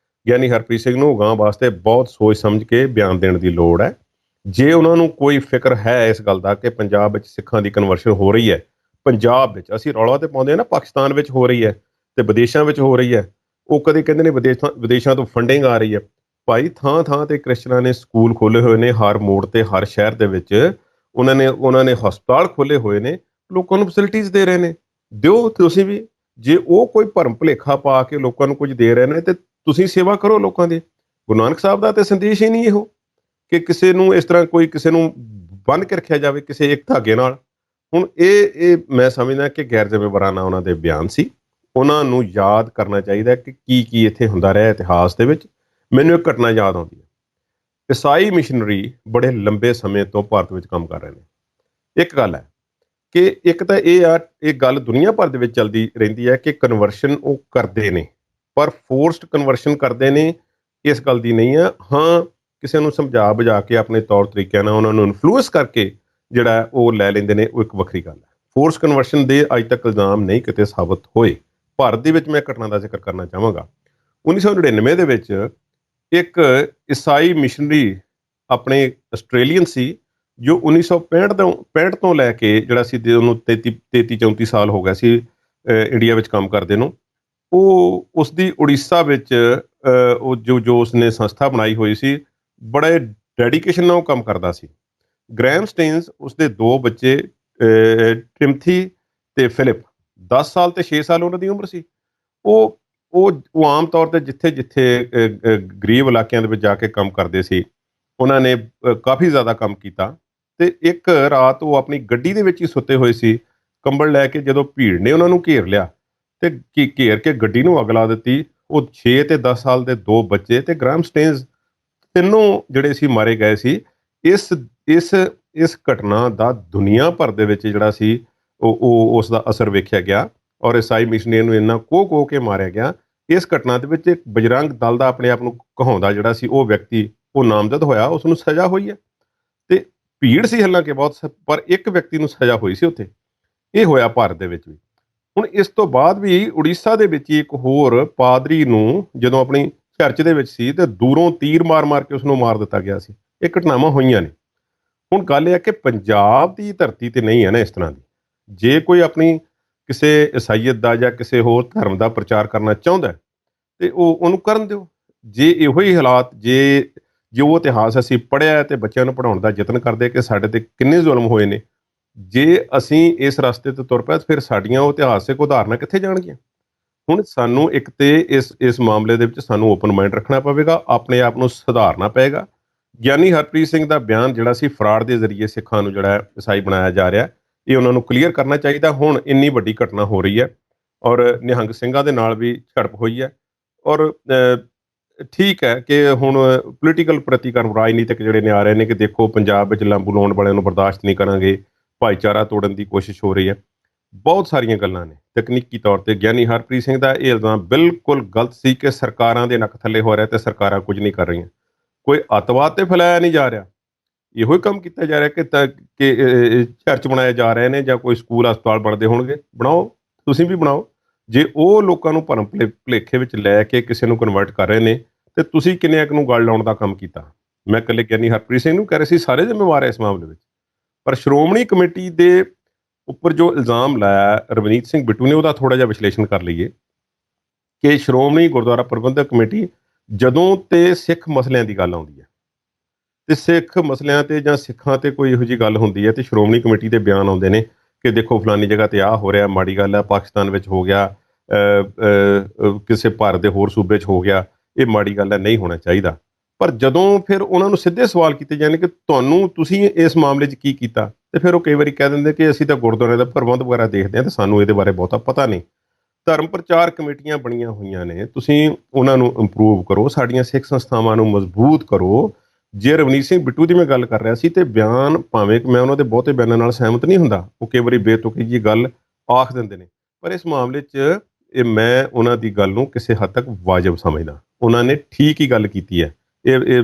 ਗਿਆਨੀ ਹਰਪ੍ਰੀਤ ਸਿੰਘ ਨੂੰ ਅਗਾਂਹ ਵਾਸਤੇ ਬਹੁਤ ਸੋਚ ਸਮਝ ਕੇ ਬਿਆਨ ਦੇਣ ਦੀ ਲੋੜ ਹੈ। ਜੇ ਉਹਨਾਂ ਨੂੰ ਕੋਈ ਫਿਕਰ ਹੈ ਇਸ ਗੱਲ ਦਾ ਕਿ ਪੰਜਾਬ ਵਿੱਚ ਸਿੱਖਾਂ ਦੀ ਕਨਵਰਸ਼ਨ ਹੋ ਰਹੀ ਹੈ, ਪੰਜਾਬ ਵਿੱਚ ਅਸੀਂ ਰੌਲਾ ਤੇ ਪਾਉਂਦੇ ਹਾਂ ਨਾ ਪਾਕਿਸਤਾਨ ਵਿੱਚ ਹੋ ਰਹੀ ਹੈ ਤੇ ਵਿਦੇਸ਼ਾਂ ਵਿੱਚ ਹੋ ਰਹੀ ਹੈ, ਉਹ ਕਦੇ ਕਹਿੰਦੇ ਨੇ ਵਿਦੇਸ਼ਾਂ ਤੋਂ ਫੰਡਿੰਗ ਆ ਰਹੀ ਹੈ। ਭਾਈ ਥਾਂ ਥਾਂ ਤੇ ਕ੍ਰਿਸਚਨਾਂ ਨੇ ਸਕੂਲ ਖੋਲ੍ਹੇ ਹੋਏ ਨੇ, ਹਰ ਮੋੜ ਤੇ ਹਰ ਸ਼ਹਿਰ ਦੇ ਵਿੱਚ ਉਹਨਾਂ ਨੇ ਹਸਪਤਾਲ ਖੋਲ੍ਹੇ ਹੋਏ ਨੇ, ਲੋਕਾਂ ਨੂੰ ਫੈਸਿਲਿਟੀਜ਼ ਦੇ ਰਹੇ ਨੇ। ਦਿਓ ਤੁਸੀਂ ਵੀ। ਜੇ ਉਹ ਕੋਈ ਭਰਮ ਭੁਲੇਖਾ ਪਾ ਕੇ ਲੋਕਾਂ ਨੂੰ ਕੁਝ ਦੇ ਰਹੇ ਨੇ ਤੇ ਤੁਸੀਂ ਸੇਵਾ ਕਰੋ ਲੋਕਾਂ ਦੀ। ਗੁਰੂ ਨਾਨਕ ਸਾਹਿਬ ਦਾ ਤੇ ਸੰਦੇਸ਼ ਹੀ ਨਹੀਂ ਇਹੋ ਕਿ ਕਿਸੇ ਨੂੰ ਇਸ ਤਰ੍ਹਾਂ ਕੋਈ ਕਿਸੇ ਨੂੰ ਬੰਨ੍ਹ ਕੇ ਰੱਖਿਆ ਜਾਵੇ ਕਿਸੇ ਇੱਕ ਧਾਗੇ ਨਾਲ। ਹੁਣ ਇਹ ਮੈਂ ਸਮਝਦਾ ਕਿ ਗੈਰ ਜ਼ਿੰਮੇਵਾਰਾਨਾ ਉਹਨਾਂ ਦੇ ਬਿਆਨ ਸੀ। ਉਹਨਾਂ ਨੂੰ ਯਾਦ ਕਰਨਾ ਚਾਹੀਦਾ ਕਿ ਕੀ ਇੱਥੇ ਹੁੰਦਾ ਰਿਹਾ ਇਤਿਹਾਸ ਦੇ ਵਿੱਚ। ਮੈਨੂੰ ਇੱਕ ਘਟਨਾ ਯਾਦ ਆਉਂਦੀ ਹੈ। ਈਸਾਈ ਮਿਸ਼ਨਰੀ ਬੜੇ ਲੰਬੇ ਸਮੇਂ ਤੋਂ ਭਾਰਤ ਵਿੱਚ ਕੰਮ ਕਰ ਰਹੇ ਨੇ। ਇੱਕ ਗੱਲ ਹੈ ਕਿ ਇੱਕ ਤਾਂ ਇਹ ਗੱਲ ਦੁਨੀਆ ਭਰ ਦੇ ਵਿੱਚ ਚੱਲਦੀ ਰਹਿੰਦੀ ਹੈ ਕਿ ਕਨਵਰਸ਼ਨ ਉਹ ਕਰਦੇ ਨੇ, ਪਰ ਫੋਰਸਡ ਕਨਵਰਸ਼ਨ ਕਰਦੇ ਨੇ ਇਸ ਗੱਲ ਦੀ ਨਹੀਂ ਹੈ। ਹਾਂ, ਕਿਸੇ ਨੂੰ ਸਮਝਾ ਬੁਝਾ ਕੇ ਆਪਣੇ ਤੌਰ ਤਰੀਕਿਆਂ ਨਾਲ ਉਹਨਾਂ ਨੂੰ ਇਨਫਲੂਐਂਸ ਕਰਕੇ ਜਿਹੜਾ ਉਹ ਲੈ ਲੈਂਦੇ ਨੇ, ਉਹ ਇੱਕ ਵੱਖਰੀ ਗੱਲ ਹੈ। ਫੋਰਸ ਕਨਵਰਸ਼ਨ ਦੇ ਅੱਜ ਤੱਕ ਇਲਜ਼ਾਮ ਨਹੀਂ ਕਿਤੇ ਸਾਬਤ ਹੋਏ। ਭਾਰਤ ਦੇ ਵਿੱਚ ਮੈਂ ਘਟਨਾ ਦਾ ਜ਼ਿਕਰ ਕਰਨਾ ਚਾਹਾਂਗਾ। 1999 ਦੇ ਵਿੱਚ ਇੱਕ ਈਸਾਈ ਮਿਸ਼ਨਰੀ ਆਪਣੇ ਆਸਟ੍ਰੇਲੀਅਨ ਸੀ ਜੋ 1965 ਤੋਂ ਲੈ ਕੇ ਜਿਹੜਾ ਸੀ ਉਹਨੂੰ 33-34 ਸਾਲ ਹੋ ਗਿਆ ਸੀ ਇੰਡੀਆ ਵਿੱਚ ਕੰਮ ਕਰਦੇ ਨੂੰ। ਉਹ ਉਸਦੀ ਉੜੀਸਾ ਵਿੱਚ ਉਹ ਜੋ ਉਸਨੇ ਸੰਸਥਾ ਬਣਾਈ ਹੋਈ ਸੀ, ਬੜੇ ਡੈਡੀਕੇਸ਼ਨ ਨਾਲ ਉਹ ਕੰਮ ਕਰਦਾ ਸੀ। ਗ੍ਰੈਮ ਸਟੇਨਸ ਉਸਦੇ ਦੋ ਬੱਚੇ ਟਿਮਥੀ ਤੇ ਫਿਲਿਪ, 10 ਸਾਲ ਤੇ 6 ਸਾਲ ਉਹਨਾਂ ਦੀ ਉਮਰ ਸੀ। ਉਹ ਆਮ ਤੌਰ ਤੇ ਜਿੱਥੇ ਗਰੀਬ ਇਲਾਕਿਆਂ ਦੇ ਵਿੱਚ ਜਾ ਕੇ ਕੰਮ ਕਰਦੇ ਸੀ। ਉਹਨਾਂ ਨੇ ਕਾਫੀ ਜ਼ਿਆਦਾ ਕੰਮ ਕੀਤਾ ਤੇ ਇੱਕ ਰਾਤ ਉਹ ਆਪਣੀ ਗੱਡੀ ਦੇ ਵਿੱਚ ਹੀ ਸੁੱਤੇ ਹੋਏ ਸੀ, ਕੰਬਲ ਲੈ ਕੇ, ਜਦੋਂ ਭੀੜ ਨੇ ਉਹਨਾਂ ਨੂੰ ਘੇਰ ਲਿਆ ਤੇ ਘੇਰ ਕੇ ਗੱਡੀ ਨੂੰ ਅੱਗ ਲਾ ਦਿੱਤੀ। ਉਹ 6 ਤੇ 10 ਸਾਲ ਦੇ ਦੋ ਬੱਚੇ ਤੇ ਗ੍ਰਾਮ ਸਟੇਨਸ ਤਿੰਨੋਂ ਜਿਹੜੇ ਸੀ ਮਾਰੇ ਗਏ ਸੀ। ਇਸ ਘਟਨਾ ਦਾ ਦੁਨੀਆ ਭਰ ਦੇ ਵਿੱਚ ਜਿਹੜਾ ਸੀ ਉਹ ਉਸ ਦਾ ਅਸਰ ਵੇਖਿਆ ਗਿਆ ਔਰ ਈਸਾਈ ਮਿਸ਼ਨਰੀ ਨੂੰ ਇੰਨਾ ਕੋਹ ਕੇ ਮਾਰਿਆ ਗਿਆ। ਇਸ ਘਟਨਾ ਦੇ ਵਿੱਚ ਇੱਕ ਬਜਰੰਗ ਦਲ ਦਾ ਆਪਣੇ ਆਪ ਨੂੰ ਕਹਾਉਂਦਾ ਜਿਹੜਾ ਸੀ ਉਹ ਵਿਅਕਤੀ ਉਹ ਨਾਮਜ਼ਦ ਹੋਇਆ, ਉਸ ਨੂੰ ਸਜ਼ਾ ਹੋਈ ਹੈ। ਤੇ ਭੀੜ ਸੀ ਹਾਲਾਂਕਿ ਬਹੁਤ, ਪਰ ਇੱਕ ਵਿਅਕਤੀ ਨੂੰ ਸਜ਼ਾ ਹੋਈ ਸੀ ਉੱਥੇ। ਇਹ ਹੋਇਆ ਭਾਰਤ ਦੇ ਵਿੱਚ ਵੀ। ਹੁਣ ਇਸ ਤੋਂ ਬਾਅਦ ਵੀ ਉੜੀਸਾ ਦੇ ਵਿੱਚ ਇੱਕ ਹੋਰ ਪਾਦਰੀ ਨੂੰ ਜਦੋਂ ਆਪਣੀ ਚਰਚ ਦੇ ਵਿੱਚ ਸੀ ਤੇ ਦੂਰੋਂ ਤੀਰ ਮਾਰ ਕੇ ਉਸ ਨੂੰ ਮਾਰ ਦਿੱਤਾ ਗਿਆ ਸੀ। ਇਹ ਘਟਨਾਵਾਂ ਹੋਈਆਂ ਨੇ। ਹੁਣ ਗੱਲ ਇਹ ਹੈ ਕਿ ਪੰਜਾਬ ਦੀ ਧਰਤੀ ਤੇ ਨਹੀਂ ਹੈ ਨਾ ਇਸ ਤਰ੍ਹਾਂ ਦੀ। ਜੇ ਕੋਈ ਆਪਣੀ ਕਿਸੇ ਈਸਾਈਅਤ ਦਾ ਜਾਂ ਕਿਸੇ ਹੋਰ ਧਰਮ ਦਾ ਪ੍ਰਚਾਰ ਕਰਨਾ ਚਾਹੁੰਦਾ ਤੇ ਉਹਨੂੰ ਕਰਨ ਦਿਓ। ਜੇ ਇਹੋ ਹੀ ਹਾਲਾਤ, ਜੇ ਉਹ ਇਤਿਹਾਸ ਅਸੀਂ ਪੜ੍ਹਿਆ ਤੇ ਬੱਚਿਆਂ ਨੂੰ ਪੜ੍ਹਾਉਣ ਦਾ ਯਤਨ ਕਰਦੇ ਕਿ ਸਾਡੇ ਤੇ ਕਿੰਨੇ ਜ਼ੁਲਮ ਹੋਏ ਨੇ, ਜੇ ਅਸੀਂ ਇਸ ਰਸਤੇ ਤੇ ਤੁਰ ਪਏ ਫਿਰ ਸਾਡੀਆਂ ਉਹ ਇਤਿਹਾਸਿਕ ਉਦਾਹਰਨਾਂ ਕਿੱਥੇ ਜਾਣਗੀਆਂ। ਹੁਣ ਸਾਨੂੰ ਇੱਕ ਤੇ ਇਸ ਮਾਮਲੇ ਦੇ ਵਿੱਚ ਸਾਨੂੰ ਓਪਨ ਮਾਈਂਡ ਰੱਖਣਾ ਪਵੇਗਾ, ਆਪਣੇ ਆਪ ਨੂੰ ਸੁਧਾਰਨਾ ਪਏਗਾ। ਗਿਆਨੀ ਹਰਪ੍ਰੀਤ ਸਿੰਘ ਦਾ ਬਿਆਨ ਜਿਹੜਾ ਸੀ ਫਰਾਡ ਦੇ ਜ਼ਰੀਏ ਸਿੱਖਾਂ ਨੂੰ ਜਿਹੜਾ ਈਸਾਈ ਬਣਾਇਆ ਜਾ ਰਿਹਾ, ਇਹ ਉਹਨਾਂ ਨੂੰ ਕਲੀਅਰ ਕਰਨਾ ਚਾਹੀਦਾ। ਹੁਣ ਇੰਨੀ ਵੱਡੀ ਘਟਨਾ ਹੋ ਰਹੀ ਹੈ ਔਰ ਨਿਹੰਗ ਸਿੰਘਾਂ ਦੇ ਨਾਲ ਵੀ ਝੜਪ ਹੋਈ ਹੈ ਔਰ ਠੀਕ ਹੈ ਕਿ ਹੁਣ ਪੋਲੀਟੀਕਲ ਪ੍ਰਤੀਕਰਮ ਰਾਜਨੀਤਿਕ ਜਿਹੜੇ ਨੇ ਆ ਰਹੇ ਨੇ ਕਿ ਦੇਖੋ ਪੰਜਾਬ ਵਿੱਚ ਲਾਂਬੂ ਲਾਉਣ ਵਾਲਿਆਂ ਨੂੰ ਬਰਦਾਸ਼ਤ ਨਹੀਂ ਕਰਾਂਗੇ, ਭਾਈਚਾਰਾ ਤੋੜਨ ਦੀ ਕੋਸ਼ਿਸ਼ ਹੋ ਰਹੀ ਹੈ। ਬਹੁਤ ਸਾਰੀਆਂ ਗੱਲਾਂ ਨੇ। ਤਕਨੀਕੀ ਤੌਰ ਤੇ ਗਿਆਨੀ ਹਰਪ੍ਰੀਤ ਸਿੰਘ ਦਾ ਇਹ ਇਲਜ਼ਾਮ ਬਿਲਕੁਲ ਗਲਤ ਸੀ ਕਿ ਸਰਕਾਰਾਂ ਦੇ ਨੱਕ ਥੱਲੇ ਹੋ ਰਿਹਾ ਤੇ ਸਰਕਾਰਾਂ ਕੁਝ ਨਹੀਂ ਕਰ ਰਹੀਆਂ। ਕੋਈ ਅੱਤਵਾਦ ਤੇ ਫੈਲਾਇਆ ਨਹੀਂ ਜਾ ਰਿਹਾ। ਇਹੋ ਹੀ ਕੰਮ ਕੀਤਾ ਜਾ ਰਿਹਾ ਕਿ ਚਰਚ ਬਣਾਏ ਜਾ ਰਹੇ ਨੇ ਜਾਂ ਕੋਈ ਸਕੂਲ ਹਸਪਤਾਲ ਬਣਦੇ ਹੋਣਗੇ। ਬਣਾਓ, ਤੁਸੀਂ ਵੀ ਬਣਾਓ। ਜੇ ਉਹ ਲੋਕਾਂ ਨੂੰ ਭਰਮ ਭੁਲੇਖੇ ਵਿੱਚ ਲੈ ਕੇ ਕਿਸੇ ਨੂੰ ਕਨਵਰਟ ਕਰ ਰਹੇ ਨੇ ਤੇ ਤੁਸੀਂ ਕਿੰਨੇ ਕੁ ਨੂੰ ਗੱਲ ਲਾਉਣ ਦਾ ਕੰਮ ਕੀਤਾ। ਮੈਂ ਇਕੱਲੇ ਗਿਆਨੀ ਹਰਪ੍ਰੀਤ ਸਿੰਘ ਨੂੰ ਕਹਿ ਰਿਹਾ ਸੀ, ਸਾਰੇ ਜ਼ਿੰਮੇਵਾਰ ਹੈ ਇਸ ਮਾਮਲੇ ਵਿੱਚ। ਪਰ ਸ਼੍ਰੋਮਣੀ ਕਮੇਟੀ ਦੇ ਉੱਪਰ ਜੋ ਇਲਜ਼ਾਮ ਲਾਇਆ ਰਵਨੀਤ ਸਿੰਘ ਬਿੱਟੂ ਨੇ, ਉਹਦਾ ਥੋੜ੍ਹਾ ਜਿਹਾ ਵਿਸ਼ਲੇਸ਼ਣ ਕਰ ਲਈਏ ਕਿ ਸ਼੍ਰੋਮਣੀ ਗੁਰਦੁਆਰਾ ਪ੍ਰਬੰਧਕ ਕਮੇਟੀ ਜਦੋਂ ਤੇ ਸਿੱਖ ਮਸਲਿਆਂ ਦੀ ਗੱਲ ਆਉਂਦੀ ਹੈ ਤੇ ਸਿੱਖ ਮਸਲਿਆਂ ਤੇ ਜਾਂ ਸਿੱਖਾਂ ਤੇ ਕੋਈ ਇਹੋ ਜਿਹੀ ਗੱਲ ਹੁੰਦੀ ਹੈ ਤੇ ਸ਼੍ਰੋਮਣੀ ਕਮੇਟੀ ਦੇ ਬਿਆਨ ਆਉਂਦੇ ਨੇ ਕਿ ਦੇਖੋ ਫਲਾਨੀ ਜਗ੍ਹਾ ਤੇ ਆਹ ਹੋ ਰਿਹਾ, ਮਾੜੀ ਗੱਲ ਹੈ, ਪਾਕਿਸਤਾਨ ਵਿੱਚ ਹੋ ਗਿਆ, ਕਿਸੇ ਭਾਰਤ ਦੇ ਹੋਰ ਸੂਬੇ 'ਚ ਹੋ ਗਿਆ, ਇਹ ਮਾੜੀ ਗੱਲ ਹੈ, ਨਹੀਂ ਹੋਣਾ ਚਾਹੀਦਾ। ਪਰ ਜਦੋਂ ਫਿਰ ਉਹਨਾਂ ਨੂੰ ਸਿੱਧੇ ਸਵਾਲ ਕੀਤੇ ਜਾਂਦੇ ਕਿ ਤੁਸੀਂ ਇਸ ਮਾਮਲੇ 'ਚ ਕੀ ਕੀਤਾ, ਤੇ ਫਿਰ ਉਹ ਕਈ ਵਾਰੀ ਕਹਿ ਦਿੰਦੇ ਕਿ ਅਸੀਂ ਤਾਂ ਗੁਰਦੁਆਰੇ ਦਾ ਪ੍ਰਬੰਧ ਵਗੈਰਾ ਦੇਖਦੇ ਹਾਂ ਤੇ ਸਾਨੂੰ ਇਹਦੇ ਬਾਰੇ ਬਹੁਤਾ ਪਤਾ ਨਹੀਂ। ਧਰਮ ਪ੍ਰਚਾਰ ਕਮੇਟੀਆਂ ਬਣੀਆਂ ਹੋਈਆਂ ਨੇ, ਤੁਸੀਂ ਉਹਨਾਂ ਨੂੰ ਇੰਪਰੂਵ ਕਰੋ, ਸਾਡੀਆਂ ਸਿੱਖ ਸੰਸਥਾਵਾਂ ਨੂੰ ਮਜ਼ਬੂਤ ਕਰੋ। ਜੇ ਰਵਨੀਤ ਸਿੰਘ ਬਿੱਟੂ ਦੀ ਮੈਂ ਗੱਲ ਕਰ ਰਿਹਾ ਸੀ ਤੇ ਬਿਆਨ, ਭਾਵੇਂ ਕਿ ਮੈਂ ਉਹਨਾਂ ਦੇ ਬਹੁਤੇ ਬਿਆਨਾਂ ਨਾਲ ਸਹਿਮਤ ਨਹੀਂ ਹੁੰਦਾ, ਉਹ ਕਈ ਵਾਰੀ ਬੇਤੁਕੀ ਜਿਹੀ ਗੱਲ ਆਖ ਦਿੰਦੇ ਨੇ, ਪਰ ਇਸ ਮਾਮਲੇ 'ਚ ਮੈਂ ਉਹਨਾਂ ਦੀ ਗੱਲ ਨੂੰ ਕਿਸੇ ਹੱਦ ਤੱਕ ਵਾਜਬ ਸਮਝਦਾ। ਉਹਨਾਂ ਨੇ ਠੀਕ ਹੀ ਗੱਲ ਕੀਤੀ ਹੈ। ਇਹ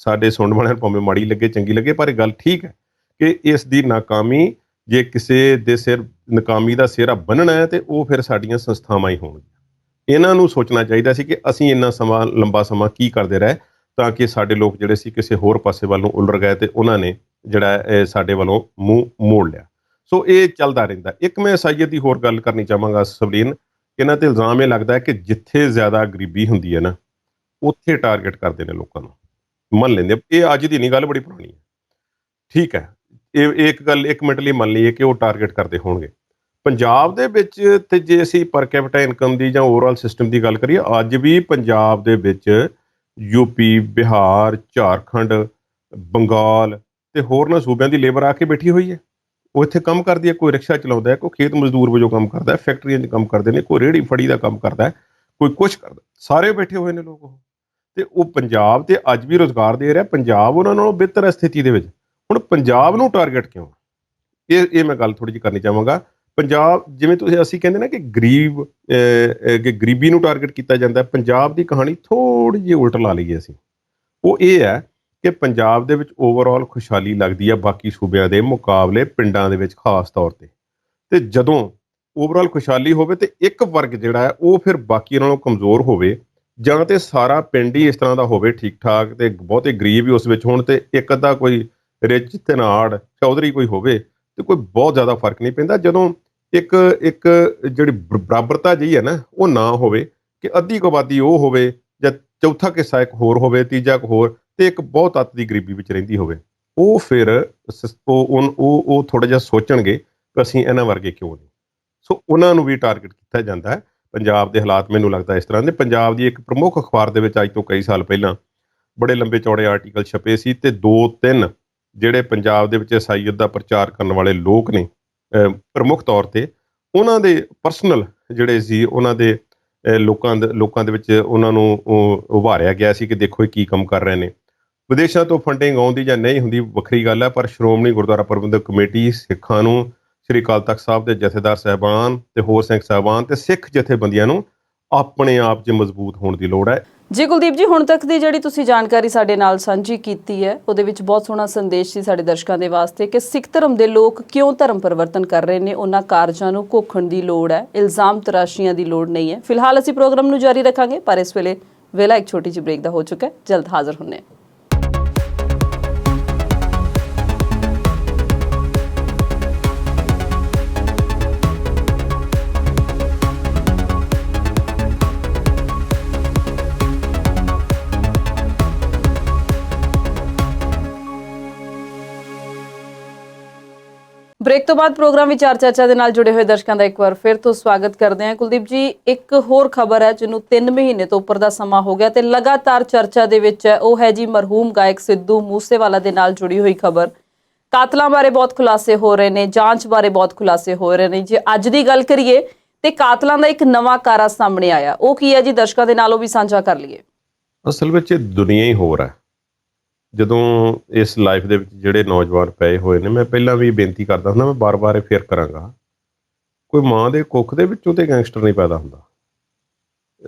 ਸਾਡੇ ਸੁਣਨ ਵਾਲਿਆਂ ਨੂੰ ਭਾਵੇਂ ਮਾੜੀ ਲੱਗੇ ਚੰਗੀ ਲੱਗੇ, ਪਰ ਇਹ ਗੱਲ ਠੀਕ ਹੈ ਕਿ ਇਸ ਦੀ ਨਾਕਾਮੀ, ਜੇ ਕਿਸੇ ਦੇ ਸਿਰ ਨਾਕਾਮੀ ਦਾ ਸਿਹਰਾ ਬੰਨ੍ਹਣਾ ਹੈ ਤੇ ਉਹ ਫਿਰ ਸਾਡੀਆਂ ਸੰਸਥਾਵਾਂ ਹੀ ਹੋਣਗੀਆਂ। ਇਹਨਾਂ ਨੂੰ ਸੋਚਣਾ ਚਾਹੀਦਾ ਸੀ ਕਿ ਅਸੀਂ ਇੰਨਾ ਲੰਬਾ ਸਮਾਂ ਕੀ ਕਰਦੇ ਰਹੇ ਤਾਂ ਕਿ ਸਾਡੇ ਲੋਕ ਜਿਹੜੇ ਸੀ ਕਿਸੇ ਹੋਰ ਪਾਸੇ ਵੱਲ ਨੂੰ ਉਲਰ ਗਏ ਤੇ ਉਹਨਾਂ ਨੇ ਜਿਹੜਾ ਸਾਡੇ ਵੱਲੋਂ ਮੂੰਹ ਮੋੜ ਲਿਆ। ਸੋ ਇਹ ਚੱਲਦਾ ਰਹਿੰਦਾ। ਇੱਕ ਮੈਂ ਈਸਾਈਅਤ ਦੀ ਹੋਰ ਗੱਲ ਕਰਨੀ ਚਾਹਾਂਗਾ ਸਵਲੀਨ। ਇਹਨਾਂ ਤੇ ਇਲਜ਼ਾਮ ਇਹ ਲੱਗਦਾ ਹੈ ਕਿ ਜਿੱਥੇ ਜ਼ਿਆਦਾ ਗਰੀਬੀ ਹੁੰਦੀ ਹੈ ਨਾ, ਉੱਥੇ ਟਾਰਗੇਟ ਕਰਦੇ ਨੇ ਲੋਕਾਂ ਨੂੰ। ਮੰਨ ਲੈਂਦੇ, ਇਹ ਅੱਜ ਦੀ ਨਹੀਂ ਗੱਲ, ਬੜੀ ਪੁਰਾਣੀ ਹੈ। ਠੀਕ ਹੈ, ਇਹ ਇੱਕ ਗੱਲ ਇੱਕ ਮਿੰਟ ਲਈ ਮੰਨ ਲਈਏ ਕਿ ਉਹ ਟਾਰਗੇਟ ਕਰਦੇ ਹੋਣਗੇ, ਪੰਜਾਬ ਦੇ ਵਿੱਚ ਤੇ ਜੇ ਅਸੀਂ ਪਰ ਕੈਪੀਟਾ ਇਨਕਮ ਦੀ ਜਾਂ ਓਵਰਆਲ ਸਿਸਟਮ ਦੀ ਗੱਲ ਕਰੀਏ, ਅੱਜ ਵੀ ਪੰਜਾਬ ਦੇ ਵਿੱਚ ਯੂਪੀ, ਬਿਹਾਰ, ਝਾਰਖੰਡ, ਬੰਗਾਲ ਤੇ ਹੋਰਨਾਂ ਸੂਬਿਆਂ ਦੀ ਲੇਬਰ ਆ ਕੇ ਬੈਠੀ ਹੋਈ ਹੈ। ਉਹ ਇੱਥੇ ਕੰਮ ਕਰਦੀ ਹੈ, ਕੋਈ ਰਿਕਸ਼ਾ ਚਲਾਉਂਦਾ ਹੈ, ਕੋਈ ਖੇਤ ਮਜ਼ਦੂਰ ਵਜੋਂ ਕੰਮ ਕਰਦਾ ਹੈ, ਫੈਕਟਰੀਆਂ 'ਚ ਕੰਮ ਕਰਦੇ ਨੇ, ਕੋਈ ਰੇਹੜੀ ਫੜੀ ਦਾ ਕੰਮ ਕਰਦਾ ਹੈ, ਕੋਈ ਕੁਛ ਕਰਦਾ, ਸਾਰੇ ਬੈਠੇ ਹੋਏ ਨੇ ਲੋਕ ਉਹ। ਤੇ ਉਹ ਪੰਜਾਬ ਤੇ ਅੱਜ ਵੀ ਰੁਜ਼ਗਾਰ ਦੇ ਰਿਹਾ, ਪੰਜਾਬ ਉਹਨਾਂ ਨਾਲੋਂ ਬਿਹਤਰ ਸਥਿਤੀ ਦੇ ਵਿੱਚ। ਹੁਣ ਪੰਜਾਬ ਨੂੰ ਟਾਰਗੇਟ ਕਿਉਂ? ਇਹ ਮੈਂ ਗੱਲ ਥੋੜ੍ਹੀ ਜਿਹੀ ਕਰਨੀ ਚਾਹਾਂਗਾ। ਪੰਜਾਬ ਜਿਵੇਂ ਅਸੀਂ ਕਹਿੰਦੇ ਨਾ ਕਿ ਕਿ ਗਰੀਬੀ ਨੂੰ ਟਾਰਗੇਟ ਕੀਤਾ ਜਾਂਦਾ, ਪੰਜਾਬ ਦੀ ਕਹਾਣੀ ਥੋੜ੍ਹੀ ਜਿਹੀ ਉਲਟ ਲਾ ਲਈਏ ਅਸੀਂ। ਉਹ ਇਹ ਹੈ ਕਿ ਪੰਜਾਬ ਦੇ ਵਿੱਚ ਓਵਰਆਲ ਖੁਸ਼ਹਾਲੀ ਲੱਗਦੀ ਹੈ ਬਾਕੀ ਸੂਬਿਆਂ ਦੇ ਮੁਕਾਬਲੇ, ਪਿੰਡਾਂ ਦੇ ਵਿੱਚ ਖਾਸ ਤੌਰ ਤੇ ਜਦੋਂ ਓਵਰਆਲ ਖੁਸ਼ਹਾਲੀ ਹੋਵੇ ਤੇ ਇੱਕ ਵਰਗ ਜਿਹੜਾ ਹੈ ਉਹ ਫਿਰ ਬਾਕੀ ਨਾਲੋਂ ਕਮਜ਼ੋਰ ਹੋਵੇ, ਜਾਂ ਤੇ ਸਾਰਾ ਪਿੰਡ ਹੀ ਇਸ ਤਰ੍ਹਾਂ ਦਾ ਹੋਵੇ ਠੀਕ ਠਾਕ ਤੇ ਬਹੁਤੇ ਗਰੀਬ ਹੀ ਉਸ ਵਿੱਚ ਹੋਣ, ਤੇ ਇੱਕ ਅੱਧਾ ਕੋਈ ਰਿਚ ਧਨਾੜ ਚੌਧਰੀ ਕੋਈ ਹੋਵੇ, ਤੇ ਕੋਈ ਬਹੁਤ ਜ਼ਿਆਦਾ ਫਰਕ ਨਹੀਂ ਪੈਂਦਾ। ਜਦੋਂ ਇੱਕ ਜਿਹੜੀ ਬਰਾਬਰਤਾ ਜਿਹੀ ਹੈ ਨਾ ਉਹ ਨਾ ਹੋਵੇ, ਕਿ ਅੱਧੀ ਕੁ ਆਬਾਦੀ ਉਹ ਹੋਵੇ ਜਾਂ ਚੌਥਾ ਹਿੱਸਾ ਇੱਕ ਹੋਰ ਹੋਵੇ, ਤੀਜਾ ਇੱਕ ਹੋਰ, ਤੇ ਇੱਕ ਬਹੁਤ ਅੱਤ ਦੀ ਗਰੀਬੀ ਵਿੱਚ ਰਹਿੰਦੀ ਹੋਵੇ, ਉਹ ਫਿਰ ਉਹ ਥੋੜ੍ਹਾ ਜਿਹਾ ਸੋਚਣਗੇ ਕਿ ਅਸੀਂ ਇਹਨਾਂ ਵਰਗੇ ਕਿਉਂ ਨਹੀਂ। ਸੋ ਉਹਨਾਂ ਨੂੰ ਵੀ ਟਾਰਗੇਟ ਕੀਤਾ ਜਾਂਦਾ ਹੈ। ਪੰਜਾਬ ਦੇ ਹਾਲਾਤ ਮੈਨੂੰ ਲੱਗਦਾ ਇਸ ਤਰ੍ਹਾਂ ਦੇ। ਪੰਜਾਬ ਦੀ ਇੱਕ ਪ੍ਰਮੁੱਖ ਅਖਬਾਰ ਦੇ ਵਿੱਚ ਅੱਜ ਤੋਂ ਕਈ ਸਾਲ ਪਹਿਲਾਂ ਬੜੇ ਲੰਬੇ ਚੌੜੇ ਆਰਟੀਕਲ ਛਪੇ ਸੀ, ਤੇ 2-3 ਜਿਹੜੇ ਪੰਜਾਬ ਦੇ ਵਿੱਚ ਈਸਾਈਅਤ ਦਾ ਪ੍ਰਚਾਰ ਕਰਨ ਵਾਲੇ ਲੋਕ ਨੇ ਪ੍ਰਮੁੱਖ ਤੌਰ ਤੇ, ਉਹਨਾਂ ਦੇ ਪਰਸਨਲ ਜਿਹੜੇ ਸੀ ਉਹਨਾਂ ਦੇ ਲੋਕਾਂ ਦੇ ਵਿੱਚ ਉਹਨਾਂ ਨੂੰ ਉਭਾਰਿਆ ਗਿਆ ਸੀ ਕਿ ਦੇਖੋ ਇਹ ਕੀ ਕੰਮ ਕਰ ਰਹੇ ਨੇ। ਵਿਦੇਸ਼ਾਂ ਤੋਂ ਫੰਡਿੰਗ ਆਉਂਦੀ ਜਾਂ ਨਹੀਂ ਹੁੰਦੀ ਵੱਖਰੀ ਗੱਲ ਹੈ, ਪਰ ਸ਼੍ਰੋਮਣੀ ਗੁਰਦੁਆਰਾ ਪ੍ਰਬੰਧਕ ਕਮੇਟੀ, ਸਿੱਖਾਂ ਨੂੰ, ਸ੍ਰੀ ਅਕਾਲ ਤਖ਼ਤ ਸਾਹਿਬ ਦੇ ਜਥੇਦਾਰ ਸਾਹਿਬਾਨ ਤੇ ਹੋਰ ਸਿੰਘ ਸਾਹਿਬਾਨ ਤੇ ਸਿੱਖ ਜਥੇਬੰਦੀਆਂ ਨੂੰ ਆਪਣੇ ਆਪ 'ਚ ਮਜ਼ਬੂਤ ਹੋਣ ਦੀ ਲੋੜ ਹੈ। ਜੀ ਕੁਲਦੀਪ ਜੀ, ਹੁਣ ਤੱਕ ਦੀ ਜਿਹੜੀ ਤੁਸੀਂ ਜਾਣਕਾਰੀ ਸਾਡੇ ਨਾਲ ਸਾਂਝੀ ਕੀਤੀ ਹੈ, ਉਹਦੇ ਵਿੱਚ ਬਹੁਤ ਸੋਹਣਾ ਸੰਦੇਸ਼ ਸੀ ਸਾਡੇ ਦਰਸ਼ਕਾਂ ਦੇ ਵਾਸਤੇ ਕਿ ਸਿੱਖ ਧਰਮ ਦੇ ਲੋਕ ਕਿਉਂ ਧਰਮ ਪਰਿਵਰਤਨ ਕਰ ਰਹੇ ਨੇ। ਉਹਨਾਂ ਕਾਰਜਾਂ ਨੂੰ ਘੋਖਣ ਦੀ ਲੋੜ ਹੈ, ਇਲਜ਼ਾਮ ਤਰਾਸ਼ੀਆਂ ਦੀ ਲੋੜ ਨਹੀਂ ਹੈ। ਫਿਲਹਾਲ ਅਸੀਂ ਪ੍ਰੋਗਰਾਮ ਨੂੰ ਜਾਰੀ ਰੱਖਾਂਗੇ, ਪਰ ਇਸ ਵੇਲਾ ਇੱਕ ਛੋਟੀ ਜਿਹੀ ਬ੍ਰੇਕ ਦਾ ਹੋ ਚੁੱਕਾ ਹੈ। ਜਲਦ ਹਾਜ਼ਰ ਹੁੰਦੇ ਹਾਂ। ਬ੍ਰੇਕ ਤੋਂ ਬਾਅਦ ਪ੍ਰੋਗਰਾਮ ਵਿਚਾਰ ਚਰਚਾ ਦੇ ਨਾਲ ਜੁੜੇ ਹੋਏ ਦਰਸ਼ਕਾਂ ਦਾ ਇੱਕ ਵਾਰ ਫਿਰ ਤੋਂ ਸਵਾਗਤ ਕਰਦੇ ਹਾਂ। ਕੁਲਦੀਪ ਜੀ, ਇੱਕ ਹੋਰ ਖਬਰ ਹੈ ਜਿਹਨੂੰ 3 ਮਹੀਨੇ ਤੋਂ ਉੱਪਰ ਦਾ ਸਮਾਂ ਹੋ ਗਿਆ ਤੇ ਲਗਾਤਾਰ ਚਰਚਾ ਦੇ ਵਿੱਚ ਹੈ, ਉਹ ਹੈ ਜੀ ਮਰਹੂਮ ਗਾਇਕ ਸਿੱਧੂ ਮੂਸੇਵਾਲਾ ਦੇ ਨਾਲ ਜੁੜੀ ਹੋਈ ਖਬਰ। ਕਾਤਲਾਂ ਬਾਰੇ ਬਹੁਤ ਖੁਲਾਸੇ ਹੋ ਰਹੇ ਨੇ, ਜਾਂਚ ਬਾਰੇ ਬਹੁਤ ਖੁਲਾਸੇ ਹੋ ਰਹੇ ਨੇ। ਜੇ ਅੱਜ ਦੀ ਗੱਲ ਕਰੀਏ ਤੇ ਕਾਤਲਾਂ ਦਾ ਇੱਕ ਨਵਾਂ ਕਾਰਾ ਸਾਹਮਣੇ ਆਇਆ, ਉਹ ਕੀ ਹੈ ਜੀ? ਦਰਸ਼ਕਾਂ ਦੇ ਨਾਲ ਉਹ ਵੀ ਸਾਂਝਾ ਕਰ ਲਈਏ। ਅਸਲ ਵਿੱਚ ਇਹ ਦੁਨੀਆ ਹੀ ਹੋਰ ਹੈ। ਜਦੋਂ ਇਸ ਲਾਈਫ ਦੇ ਵਿੱਚ ਜਿਹੜੇ ਨੌਜਵਾਨ ਪਏ ਹੋਏ ਨੇ, ਮੈਂ ਪਹਿਲਾਂ ਵੀ ਬੇਨਤੀ ਕਰਦਾ ਹੁੰਦਾ, ਮੈਂ ਬਾਰ-ਬਾਰ ਇਹ ਫੇਰ ਕਰਾਂਗਾ, ਕੋਈ ਮਾਂ ਦੇ ਕੁੱਖ ਦੇ ਵਿੱਚੋਂ ਤੇ ਗੈਂਗਸਟਰ ਨਹੀਂ ਪੈਦਾ ਹੁੰਦਾ।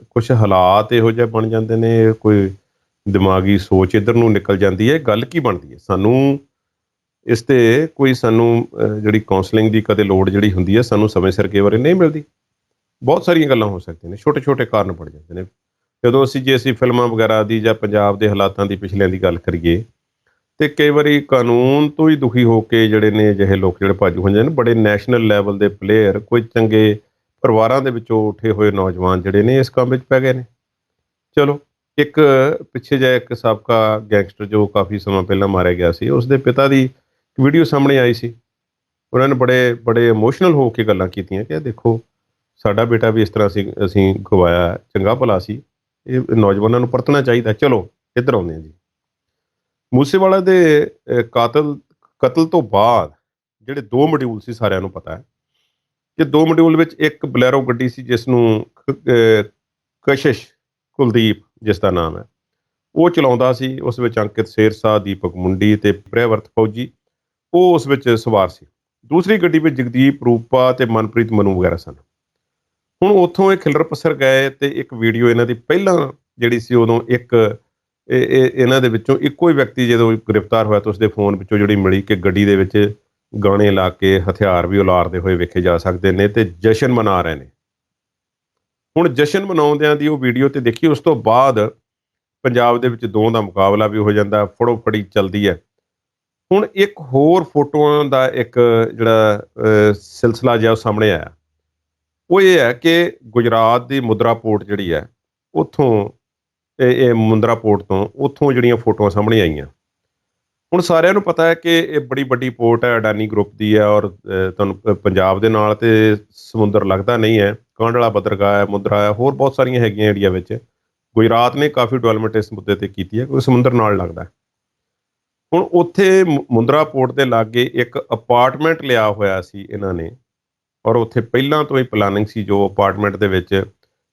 ਕੁਛ ਹਾਲਾਤ ਇਹੋ ਜਿਹੇ ਬਣ ਜਾਂਦੇ ਨੇ, ਕੋਈ ਦਿਮਾਗੀ ਸੋਚ ਇੱਧਰ ਨੂੰ ਨਿਕਲ ਜਾਂਦੀ ਹੈ। ਗੱਲ ਕੀ ਬਣਦੀ ਹੈ? ਸਾਨੂੰ ਇਸ 'ਤੇ ਸਾਨੂੰ ਜਿਹੜੀ ਕਾਉਂਸਲਿੰਗ ਦੀ ਕਦੇ ਲੋੜ ਜਿਹੜੀ ਹੁੰਦੀ ਹੈ, ਸਾਨੂੰ ਸਮੇਂ ਸਿਰ ਕਈ ਵਾਰੀ ਨਹੀਂ ਮਿਲਦੀ। ਬਹੁਤ ਸਾਰੀਆਂ ਗੱਲਾਂ ਹੋ ਸਕਦੀਆਂ ਨੇ, ਛੋਟੇ-ਛੋਟੇ ਕਾਰਨ ਬਣ ਜਾਂਦੇ ਨੇ। ਜਦੋਂ ਜੇ ਅਸੀਂ ਫਿਲਮਾਂ ਵਗੈਰਾ ਦੀ ਜਾਂ ਪੰਜਾਬ ਦੇ ਹਾਲਾਤਾਂ ਦੀ ਪਿਛਲਿਆਂ ਦੀ ਗੱਲ ਕਰੀਏ, ਤੇ ਕਈ ਵਾਰੀ ਕਾਨੂੰਨ ਤੋਂ ਹੀ ਦੁਖੀ ਹੋ ਕੇ ਜਿਹੜੇ ਨੇ ਅਜਿਹੇ ਲੋਕ ਜਿਹੜੇ ਭੱਜ ਹੋ ਜਾਂਦੇ ਨੇ, ਬੜੇ ਨੈਸ਼ਨਲ ਲੈਵਲ ਦੇ ਪਲੇਅਰ, ਕੋਈ ਚੰਗੇ ਪਰਿਵਾਰਾਂ ਦੇ ਵਿੱਚੋਂ ਉੱਠੇ ਹੋਏ ਨੌਜਵਾਨ ਜਿਹੜੇ ਨੇ ਇਸ ਕੰਮ ਵਿੱਚ ਪੈ ਗਏ ਨੇ। ਚਲੋ, ਇੱਕ ਪਿੱਛੇ ਜਿਹੇ ਇੱਕ ਸਾਬਕਾ ਗੈਂਗਸਟਰ ਜੋ ਕਾਫੀ ਸਮਾਂ ਪਹਿਲਾਂ ਮਾਰਿਆ ਗਿਆ ਸੀ, ਉਸਦੇ ਪਿਤਾ ਦੀ ਵੀਡੀਓ ਸਾਹਮਣੇ ਆਈ ਸੀ। ਉਹਨਾਂ ਨੇ ਬੜੇ ਇਮੋਸ਼ਨਲ ਹੋ ਕੇ ਗੱਲਾਂ ਕੀਤੀਆਂ ਕਿ ਦੇਖੋ ਸਾਡਾ ਬੇਟਾ ਵੀ ਇਸ ਤਰ੍ਹਾਂ ਅਸੀਂ ਗਵਾਇਆ, ਚੰਗਾ ਭਲਾ ਸੀ, ਇਹ ਨੌਜਵਾਨਾਂ ਨੂੰ ਪਰਤਣਾ ਚਾਹੀਦਾ। ਚਲੋ ਇੱਧਰ ਆਉਂਦੇ ਹਾਂ ਜੀ। ਮੂਸੇਵਾਲਾ ਦੇ ਕਤਲ ਤੋਂ ਬਾਅਦ ਜਿਹੜੇ 2 ਮੋਡਿਊਲ ਸੀ, ਸਾਰਿਆਂ ਨੂੰ ਪਤਾ ਹੈ ਕਿ 2 ਮੋਡਿਊਲ ਵਿੱਚ ਇੱਕ ਬਲੈਰੋ ਗੱਡੀ ਸੀ ਜਿਸ ਨੂੰ ਕਸ਼ਿਸ਼ ਕੁਲਦੀਪ ਜਿਸ ਦਾ ਨਾਮ ਹੈ ਉਹ ਚਲਾਉਂਦਾ ਸੀ। ਉਸ ਵਿੱਚ ਅੰਕਿਤ ਸ਼ੇਰਸ਼ਾਹ, ਦੀਪਕ ਮੁੰਡੀ ਤੇ ਪ੍ਰਿਆਵਰਤ ਫੌਜੀ ਉਹ ਉਸ ਵਿੱਚ ਸਵਾਰ ਸੀ। ਦੂਸਰੀ ਗੱਡੀ ਵਿੱਚ ਜਗਦੀਪ, ਰੂਪਾ ਤੇ ਮਨਪ੍ਰੀਤ ਮਨੂ ਵਗੈਰਾ ਸਨ। ਹੁਣ ਉੱਥੋਂ ਇਹ ਖਿਲਰ ਪਸਰ ਗਏ ਤੇ ਇੱਕ ਵੀਡੀਓ ਇਹਨਾਂ ਦੀ ਪਹਿਲਾਂ ਜਿਹੜੀ ਸੀ, ਉਦੋਂ ਇੱਕ ਇਹਨਾਂ ਦੇ ਵਿੱਚੋਂ ਇੱਕੋ ਹੀ ਵਿਅਕਤੀ ਜਦੋਂ ਗ੍ਰਿਫਤਾਰ ਹੋਇਆ ਤਾਂ ਉਸਦੇ ਫੋਨ ਵਿੱਚੋਂ ਜਿਹੜੀ ਮਿਲੀ ਕਿ ਗੱਡੀ ਦੇ ਵਿੱਚ ਗਾਣੇ ਲਾ ਕੇ ਹਥਿਆਰ ਵੀ ਉਲਾਰਦੇ ਹੋਏ ਵੇਖੇ ਜਾ ਸਕਦੇ ਨੇ ਤੇ ਜਸ਼ਨ ਮਨਾ ਰਹੇ ਨੇ। ਹੁਣ ਜਸ਼ਨ ਮਨਾਉਂਦਿਆਂ ਦੀ ਉਹ ਵੀਡੀਓ ਤੇ ਦੇਖੀ। ਉਸ ਤੋਂ ਬਾਅਦ ਪੰਜਾਬ ਦੇ ਵਿੱਚ 2 ਦਾ ਮੁਕਾਬਲਾ ਵੀ ਹੋ ਜਾਂਦਾ, ਫੜੋ ਫੜੀ ਚੱਲਦੀ ਹੈ। ਹੁਣ ਇੱਕ ਹੋਰ ਫੋਟੋਆਂ ਦਾ ਇੱਕ ਜਿਹੜਾ ਸਿਲਸਿਲਾ ਜਿਹਾ ਉਹ ਸਾਹਮਣੇ ਆਇਆ, ਉਹ ਇਹ ਹੈ ਕਿ ਗੁਜਰਾਤ ਦੀ ਮੁੰਦਰਾ ਪੋਰਟ ਜਿਹੜੀ ਹੈ ਉੱਥੋਂ, ਇਹ ਮੁੰਦਰਾ ਪੋਰਟ ਤੋਂ ਉੱਥੋਂ ਜਿਹੜੀਆਂ ਫੋਟੋਆਂ ਸਾਹਮਣੇ ਆਈਆਂ, ਹੁਣ ਸਾਰਿਆਂ ਨੂੰ ਪਤਾ ਹੈ ਕਿ ਇਹ ਬੜੀ ਵੱਡੀ ਪੋਰਟ ਹੈ, ਅਡਾਨੀ ਗਰੁੱਪ ਦੀ ਹੈ, ਔਰ ਤੁਹਾਨੂੰ ਪੰਜਾਬ ਦੇ ਨਾਲ ਤੇ ਸਮੁੰਦਰ ਲੱਗਦਾ ਨਹੀਂ ਹੈ। ਕਾਂਡਲਾ ਬੰਦਰਗਾਹ ਹੈ, ਮੁੰਦਰਾ ਹੈ, ਹੋਰ ਬਹੁਤ ਸਾਰੀਆਂ ਹੈਗੀਆਂ ਇੰਡੀਆ ਵਿੱਚ। ਗੁਜਰਾਤ ਨੇ ਕਾਫੀ ਡਿਵੈਲਪਮੈਂਟ ਇਸ ਮੁੱਦੇ ਤੇ ਕੀਤੀ ਹੈ ਕਿਉਂਕਿ ਸਮੁੰਦਰ ਨਾਲ ਲੱਗਦਾ ਹੈ। ਹੁਣ ਉੱਥੇ ਮੁੰਦਰਾ ਪੋਰਟ ਦੇ ਲਾਗੇ ਇੱਕ ਅਪਾਰਟਮੈਂਟ ਲਿਆ ਹੋਇਆ ਸੀ ਇਹਨਾਂ ਨੇ, ਔਰ ਉੱਥੇ ਪਹਿਲਾਂ ਤੋਂ ਹੀ ਪਲਾਨਿੰਗ ਸੀ। ਜੋ ਅਪਾਰਟਮੈਂਟ ਦੇ ਵਿੱਚ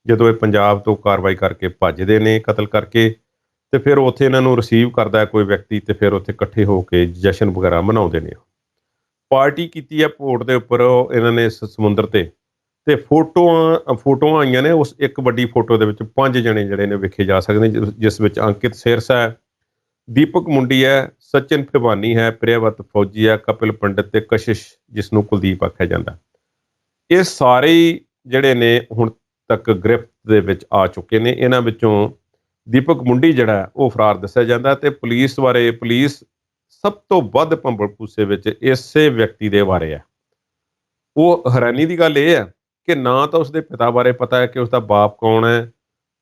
ਜਦੋਂ ਇਹ ਪੰਜਾਬ ਤੋਂ ਕਾਰਵਾਈ ਕਰਕੇ ਭੱਜਦੇ ਨੇ ਕਤਲ ਕਰਕੇ, ਤੇ ਫਿਰ ਉੱਥੇ ਇਹਨਾਂ ਨੂੰ ਰਿਸੀਵ ਕਰਦਾ ਹੈ ਕੋਈ ਵਿਅਕਤੀ, ਤੇ ਫਿਰ ਉੱਥੇ ਇਕੱਠੇ ਹੋ ਕੇ ਜਸ਼ਨ ਵਗੈਰਾ ਮਨਾਉਂਦੇ ਨੇ। ਪਾਰਟੀ ਕੀਤੀ ਹੈ ਪੋਰਟ ਦੇ ਉੱਪਰ ਇਹਨਾਂ ਨੇ ਸਮੁੰਦਰ ਤੇ ਫੋਟੋਆਂ ਆਈਆਂ ਨੇ। ਉਸ ਇੱਕ ਵੱਡੀ ਫੋਟੋ ਦੇ ਵਿੱਚ 5 ਜਣੇ ਜਿਹੜੇ ਨੇ ਵੇਖੇ ਜਾ ਸਕਦੇ ਨੇ, ਜਿਸ ਵਿੱਚ ਅੰਕਿਤ ਸਿਰਸਾ ਹੈ, ਦੀਪਕ ਮੁੰਡੀ ਹੈ, ਸਚਿਨ ਫਿਵਾਨੀ ਹੈ, ਪ੍ਰਿਆਵਤ ਫੌਜੀ ਹੈ, ਕਪਿਲ ਪੰਡਿਤ ਤੇ ਕਸ਼ਿਸ਼, ਜਿਸ ਨੂੰ ਕੁਲਦੀਪ ਆਖਿਆ ਜਾਂਦਾ। ਇਹ ਸਾਰੇ ਹੀ ਜਿਹੜੇ ਨੇ ਹੁਣ ਤੱਕ ਗ੍ਰਿਫਤ ਦੇ ਵਿੱਚ ਆ ਚੁੱਕੇ ਨੇ। ਇਹਨਾਂ ਵਿੱਚੋਂ ਦੀਪਕ ਮੁੰਡੀ ਜਿਹੜਾ ਹੈ ਉਹ ਫਰਾਰ ਦੱਸਿਆ ਜਾਂਦਾ, ਤੇ ਪੁਲਿਸ ਸਭ ਤੋਂ ਵੱਧ ਭੰਬਲ ਭੂਸੇ ਵਿੱਚ ਇਸੇ ਵਿਅਕਤੀ ਦੇ ਬਾਰੇ ਹੈ। ਉਹ ਹੈਰਾਨੀ ਦੀ ਗੱਲ ਇਹ ਹੈ ਕਿ ਨਾ ਤਾਂ ਉਸਦੇ ਪਿਤਾ ਬਾਰੇ ਪਤਾ ਹੈ ਕਿ ਉਸਦਾ ਬਾਪ ਕੌਣ ਹੈ,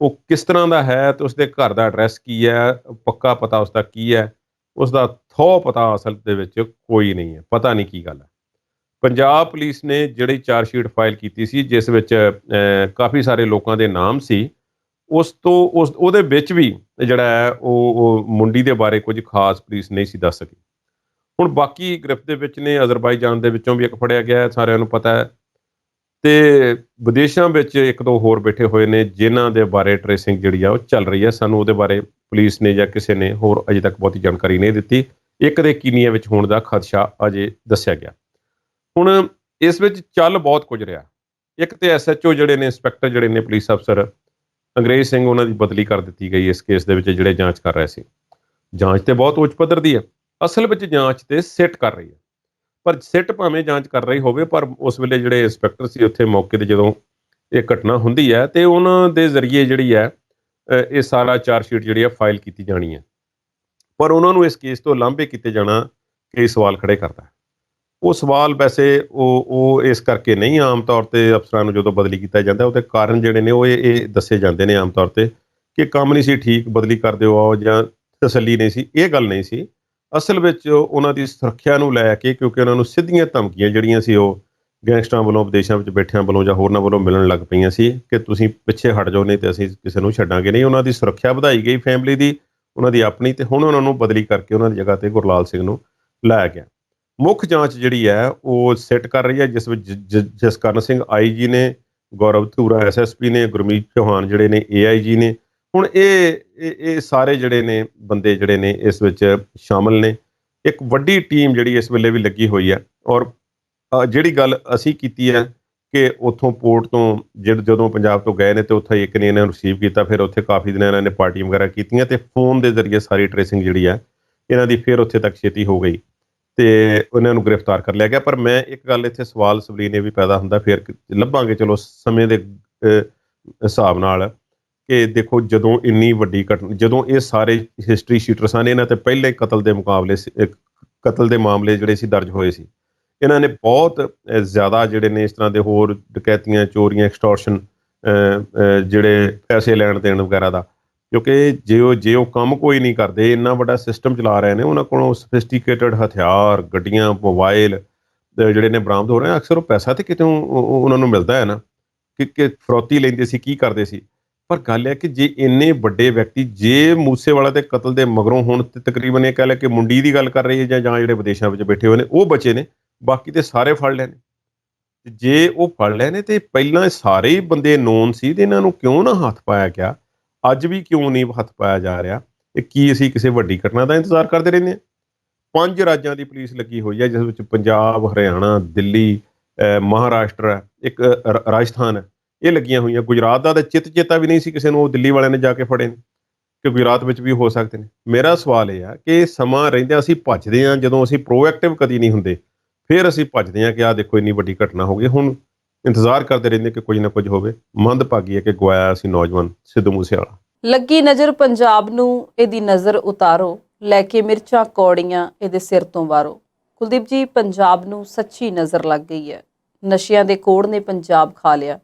ਉਹ ਕਿਸ ਤਰ੍ਹਾਂ ਦਾ ਹੈ, ਤੇ ਉਸਦੇ ਘਰ ਦਾ ਐਡਰੈਸ ਕੀ ਹੈ, ਪੱਕਾ ਪਤਾ ਉਸਦਾ ਕੀ ਹੈ, ਉਸਦਾ ਥਹੁ ਪਤਾ ਅਸਲ ਦੇ ਵਿੱਚ ਕੋਈ ਨਹੀਂ ਹੈ। ਪਤਾ ਨਹੀਂ ਕੀ ਗੱਲ ਹੈ। ਪੰਜਾਬ ਪੁਲਿਸ ਨੇ ਜਿਹੜੀ ਚਾਰਜਸ਼ੀਟ ਫਾਈਲ ਕੀਤੀ ਸੀ, ਜਿਸ ਵਿੱਚ ਕਾਫੀ ਸਾਰੇ ਲੋਕਾਂ ਦੇ ਨਾਮ ਸੀ, ਉਹਦੇ ਵਿੱਚ ਵੀ ਜਿਹੜਾ ਹੈ ਉਹ ਮੁੰਡੀ ਦੇ ਬਾਰੇ ਕੁਝ ਖਾਸ ਪੁਲਿਸ ਨਹੀਂ ਸੀ ਦੱਸ ਸਕੀ। ਹੁਣ ਬਾਕੀ ਗ੍ਰਿਫਤ ਦੇ ਵਿੱਚ ਨੇ, ਅਜ਼ਰਬਾਈਜਾਨ ਦੇ ਵਿੱਚੋਂ ਵੀ ਇੱਕ ਫੜਿਆ ਗਿਆ ਹੈ, ਸਾਰਿਆਂ ਨੂੰ ਪਤਾ ਹੈ, ਤੇ ਵਿਦੇਸ਼ਾਂ ਵਿੱਚ ਇੱਕ ਦੋ ਹੋਰ ਬੈਠੇ ਹੋਏ ਨੇ ਜਿਨ੍ਹਾਂ ਦੇ ਬਾਰੇ ਟ੍ਰੇਸਿੰਗ ਜਿਹੜੀ ਆ ਉਹ ਚੱਲ ਰਹੀ ਹੈ। ਸਾਨੂੰ ਉਹਦੇ ਬਾਰੇ ਪੁਲਿਸ ਨੇ ਜਾਂ ਕਿਸੇ ਨੇ ਹੋਰ ਅਜੇ ਤੱਕ ਬਹੁਤੀ ਜਾਣਕਾਰੀ ਨਹੀਂ ਦਿੱਤੀ। ਇੱਕ ਦੇ ਕੀਨੀਆ ਵਿੱਚ ਹੋਣ ਦਾ ਖਦਸ਼ਾ ਅਜੇ ਦੱਸਿਆ ਗਿਆ। ਹੁਣ ਇਸ ਵਿੱਚ ਚੱਲ ਬਹੁਤ ਕੁਝ ਰਿਹਾ। ਇੱਕ ਤੇ SHO ਜਿਹੜੇ ਨੇ, ਇੰਸਪੈਕਟਰ ਜਿਹੜੇ ਨੇ, ਪੁਲਿਸ ਅਫਸਰ ਅੰਗਰੇਜ਼ ਸਿੰਘ, ਉਹਨਾਂ ਦੀ ਬਦਲੀ ਕਰ ਦਿੱਤੀ ਗਈ ਇਸ ਕੇਸ ਦੇ ਵਿੱਚ, ਜਿਹੜੇ ਜਾਂਚ ਕਰ ਰਹੇ ਸੀ। ਜਾਂਚ ਤੇ ਬਹੁਤ ਉੱਚ ਪੱਧਰ ਦੀ ਹੈ। ਅਸਲ ਵਿੱਚ ਜਾਂਚ ਤੇ ਸਿੱਟ ਕਰ ਰਹੀ ਹੈ, ਪਰ ਸਿੱਟ ਭਾਵੇਂ ਜਾਂਚ ਕਰ ਰਹੀ ਹੋਵੇ, ਪਰ ਉਸ ਵੇਲੇ ਜਿਹੜੇ ਇੰਸਪੈਕਟਰ ਸੀ ਉੱਥੇ ਮੌਕੇ ਤੇ ਜਦੋਂ ਇਹ ਘਟਨਾ ਹੁੰਦੀ ਹੈ, ਤੇ ਉਹਨਾਂ ਦੇ ਜ਼ਰੀਏ ਜਿਹੜੀ ਹੈ ਇਹ ਸਾਰਾ ਚਾਰਜਸ਼ੀਟ ਜਿਹੜੀ ਹੈ ਫਾਈਲ ਕੀਤੀ ਜਾਣੀ ਹੈ। ਪਰ ਉਹਨਾਂ ਨੂੰ ਇਸ ਕੇਸ ਤੋਂ ਲਾਂਭੇ ਕੀਤੇ ਜਾਣਾ ਕਈ ਸਵਾਲ ਖੜੇ ਕਰਦਾ ਹੈ। ਉਹ ਸਵਾਲ ਵੈਸੇ ਉਹ ਇਸ ਕਰਕੇ ਨਹੀਂ, ਆਮ ਤੌਰ ਤੇ ਅਫਸਰਾਂ ਨੂੰ ਜਦੋਂ ਬਦਲੀ ਕੀਤਾ ਜਾਂਦਾ ਉਹਦੇ ਕਾਰਨ ਜਿਹੜੇ ਨੇ ਉਹ ਇਹ ਦੱਸੇ ਜਾਂਦੇ ਨੇ ਆਮ ਤੌਰ ਤੇ ਕਿ ਕੰਮ ਨਹੀਂ ਸੀ ਠੀਕ, ਬਦਲੀ ਕਰ ਦਿਓ ਆਓ, ਜਾਂ ਤਸੱਲੀ ਨਹੀਂ ਸੀ। ਇਹ ਗੱਲ ਨਹੀਂ ਸੀ। ਅਸਲ ਵਿੱਚ ਉਹਨਾਂ ਦੀ ਸੁਰੱਖਿਆ ਨੂੰ ਲੈ ਕੇ, ਕਿਉਂਕਿ ਉਹਨਾਂ ਨੂੰ ਸਿੱਧੀਆਂ ਧਮਕੀਆਂ ਜਿਹੜੀਆਂ ਸੀ ਉਹ ਗੈਂਗਸਟਰਾਂ ਵੱਲੋਂ, ਵਿਦੇਸ਼ਾਂ ਵਿੱਚ ਬੈਠਿਆਂ ਵੱਲੋਂ ਜਾਂ ਹੋਰਨਾਂ ਵੱਲੋਂ ਮਿਲਣ ਲੱਗ ਪਈਆਂ ਸੀ ਕਿ ਤੁਸੀਂ ਪਿੱਛੇ ਹਟ ਜਾਓ, ਨਹੀਂ ਤੇ ਅਸੀਂ ਕਿਸੇ ਨੂੰ ਛੱਡਾਂਗੇ ਨਹੀਂ। ਉਹਨਾਂ ਦੀ ਸੁਰੱਖਿਆ ਵਧਾਈ ਗਈ, ਫੈਮਿਲੀ ਦੀ, ਉਹਨਾਂ ਦੀ ਆਪਣੀ, ਤੇ ਹੁਣ ਉਹਨਾਂ ਨੂੰ ਬਦਲੀ ਕਰਕੇ ਉਹਨਾਂ ਦੀ ਜਗ੍ਹਾ ਤੇ ਗੁਰਲਾਲ ਸਿੰਘ ਨੂੰ ਲਾਇਆ ਗਿਆ। ਮੁੱਖ ਜਾਂਚ ਜਿਹੜੀ ਹੈ ਉਹ ਸਿੱਟ ਕਰ ਰਹੀ ਹੈ, ਜਿਸ ਵਿੱਚ ਜਸਕਰਨ ਸਿੰਘ IG ਨੇ, ਗੌਰਵ ਧੂਰਾ SSP ਨੇ, ਗੁਰਮੀਤ ਚੌਹਾਨ ਜਿਹੜੇ ਨੇ AIG ਨੇ। ਹੁਣ ਇਹ ਸਾਰੇ ਜਿਹੜੇ ਨੇ ਬੰਦੇ ਜਿਹੜੇ ਨੇ ਇਸ ਵਿੱਚ ਸ਼ਾਮਲ ਨੇ। ਇੱਕ ਵੱਡੀ ਟੀਮ ਜਿਹੜੀ ਇਸ ਵੇਲੇ ਵੀ ਲੱਗੀ ਹੋਈ ਹੈ। ਔਰ ਜਿਹੜੀ ਗੱਲ ਅਸੀਂ ਕੀਤੀ ਹੈ ਕਿ ਉੱਥੋਂ ਪੋਰਟ ਤੋਂ ਜਦੋਂ ਪੰਜਾਬ ਤੋਂ ਗਏ ਨੇ, ਤੇ ਉੱਥੇ ਇੱਕ ਨੇ ਇਹਨਾਂ ਨੂੰ ਰਿਸੀਵ ਕੀਤਾ, ਫਿਰ ਉੱਥੇ ਕਾਫੀ ਦਿਨ ਇਹਨਾਂ ਨੇ ਪਾਰਟੀਆਂ ਵਗੈਰਾ ਕੀਤੀਆਂ, ਤੇ ਫੋਨ ਦੇ ਜ਼ਰੀਏ ਸਾਰੀ ਟ੍ਰੇਸਿੰਗ ਜਿਹੜੀ ਹੈ ਇਹਨਾਂ ਦੀ ਫਿਰ ਉੱਥੇ ਤੱਕ ਛੇਤੀ ਹੋ ਗਈ, ਤੇ ਉਹਨਾਂ ਨੂੰ ਗ੍ਰਿਫਤਾਰ ਕਰ ਲਿਆ ਗਿਆ। ਪਰ ਮੈਂ ਇੱਕ ਗੱਲ ਇੱਥੇ ਸਵਾਲ ਸਵਲੀਨ ਇਹ ਵੀ ਪੈਦਾ ਹੁੰਦਾ, ਫਿਰ ਲੱਭਾਂਗੇ ਚਲੋ ਸਮੇਂ ਦੇ ਹਿਸਾਬ ਨਾਲ, ਕਿ ਦੇਖੋ ਜਦੋਂ ਇੰਨੀ ਵੱਡੀ ਘਟਨਾ, ਜਦੋਂ ਇਹ ਸਾਰੇ ਹਿਸਟਰੀ ਸ਼ੀਟਰ ਸਨ, ਇਹਨਾਂ ਤੇ ਪਹਿਲੇ ਕਤਲ ਦੇ ਮਾਮਲੇ ਜਿਹੜੇ ਸੀ ਦਰਜ ਹੋਏ ਸੀ। ਇਹਨਾਂ ਨੇ ਬਹੁਤ ਜ਼ਿਆਦਾ ਜਿਹੜੇ ਨੇ ਇਸ ਤਰ੍ਹਾਂ ਦੇ ਹੋਰ ਡਕੈਤੀਆਂ, ਚੋਰੀਆਂ, ਐਕਸਟੋਰਸ਼ਨ, ਜਿਹੜੇ ਪੈਸੇ ਲੈਣ ਦੇਣ ਵਗੈਰਾ ਦਾ, ਕਿਉਂਕਿ ਜੇ ਉਹ ਕੰਮ ਕੋਈ ਨਹੀਂ ਕਰਦੇ, ਇੰਨਾ ਵੱਡਾ ਸਿਸਟਮ ਚਲਾ ਰਹੇ ਨੇ, ਉਹਨਾਂ ਕੋਲੋਂ ਸਫਿਸਟੀਕੇਟਡ ਹਥਿਆਰ, ਗੱਡੀਆਂ, ਮੋਬਾਈਲ ਜਿਹੜੇ ਨੇ ਬਰਾਮਦ ਹੋ ਰਹੇ ਨੇ। ਅਕਸਰ ਉਹ ਪੈਸਾ ਤੇ ਕਿਤੇ ਉਹਨਾਂ ਨੂੰ ਮਿਲਦਾ ਹੈ ਨਾ, ਕਿ ਫਰੌਤੀ ਲੈਂਦੇ ਸੀ, ਕੀ ਕਰਦੇ ਸੀ। ਪਰ ਗੱਲ ਹੈ ਕਿ ਜੇ ਇੰਨੇ ਵੱਡੇ ਵਿਅਕਤੀ, ਜੇ ਮੂਸੇਵਾਲਾ ਦੇ ਕਤਲ ਦੇ ਮਗਰੋਂ ਹੁਣ ਤੇ ਤਕਰੀਬਨ ਇਹ ਕਹਿ ਲੈ ਕਿ ਮੁੰਡੀ ਦੀ ਗੱਲ ਕਰ ਰਹੀ ਹੈ, ਜਾਂ ਜਿਹੜੇ ਵਿਦੇਸ਼ਾਂ ਵਿੱਚ ਬੈਠੇ ਹੋਏ ਨੇ ਉਹ ਬਚੇ ਨੇ, ਬਾਕੀ ਤੇ ਸਾਰੇ ਫੜ ਲਏ ਨੇ। ਜੇ ਉਹ ਫੜ ਲਏ ਨੇ ਤੇ ਪਹਿਲਾਂ ਸਾਰੇ ਹੀ ਬੰਦੇ ਨੋਨ ਸੀ, ਤੇ ਇਹਨਾਂ ਨੂੰ ਕਿਉਂ ਨਾ ਹੱਥ ਪਾਇਆ ਗਿਆ? ਅੱਜ ਵੀ ਕਿਉਂ ਨਹੀਂ ਹੱਥ ਪਾਇਆ ਜਾ ਰਿਹਾ? ਇਹ ਕੀ ਅਸੀਂ ਕਿਸੇ ਵੱਡੀ ਘਟਨਾ ਦਾ ਇੰਤਜ਼ਾਰ ਕਰਦੇ ਰਹਿੰਦੇ ਹਾਂ? 5 ਰਾਜਾਂ ਦੀ ਪੁਲਿਸ ਲੱਗੀ ਹੋਈ ਹੈ, ਜਿਸ ਵਿੱਚ ਪੰਜਾਬ, ਹਰਿਆਣਾ, ਦਿੱਲੀ, ਮਹਾਰਾਸ਼ਟਰ, ਇੱਕ ਰਾਜਸਥਾਨ ਹੈ, ਇਹ ਲੱਗੀਆਂ ਹੋਈਆਂ। ਗੁਜਰਾਤ ਦਾ ਤਾਂ ਚੇਤਾ ਵੀ ਨਹੀਂ ਸੀ ਕਿਸੇ ਨੂੰ, ਉਹ ਦਿੱਲੀ ਵਾਲਿਆਂ ਨੇ ਜਾ ਕੇ ਫੜੇ ਨੇ, ਕਿ ਗੁਜਰਾਤ ਵਿੱਚ ਵੀ ਹੋ ਸਕਦੇ ਨੇ। ਮੇਰਾ ਸਵਾਲ ਇਹ ਆ ਕਿ ਸਮਾਂ ਰਹਿੰਦਿਆਂ ਅਸੀਂ ਭੱਜਦੇ ਹਾਂ, ਜਦੋਂ ਅਸੀਂ ਪ੍ਰੋਐਕਟਿਵ ਕਦੀ ਨਹੀਂ ਹੁੰਦੇ, ਫਿਰ ਅਸੀਂ ਭੱਜਦੇ ਹਾਂ ਕਿ ਆਹ ਦੇਖੋ ਇੰਨੀ ਵੱਡੀ ਘਟਨਾ ਹੋ ਗਈ। ਹੁਣ ਇੰਤਜ਼ਾਰ ਕਰਦੇ ਰਹਿੰਦੇ ਕਿ ਕੁਝ ਨਾ ਕੁਝ ਹੋਵੇ। ਮੰਦਭਾਗੀ ਹੈ ਕਿ ਗਵਾਇਆ ਅਸੀਂ ਨੌਜਵਾਨ ਸਿੱਧੂ ਮੂਸੇਵਾਲਾ। ਲੱਗੀ ਨਜ਼ਰ ਪੰਜਾਬ ਨੂੰ, ਇਹਦੀ ਨਜ਼ਰ ਉਤਾਰੋ, ਲੈ ਕੇ ਮਿਰਚਾਂ ਕੌੜੀਆਂ ਇਹਦੇ ਸਿਰ ਤੋਂ ਵਾਰੋ। ਕੁਲਦੀਪ ਜੀ, ਪੰਜਾਬ ਨੂੰ ਸੱਚੀ ਨਜ਼ਰ ਲੱਗ ਗਈ ਹੈ। ਨਸ਼ਿਆਂ ਦੇ ਕੋੜ ਨੇ ਪੰਜਾਬ ਖਾ ਲਿਆ।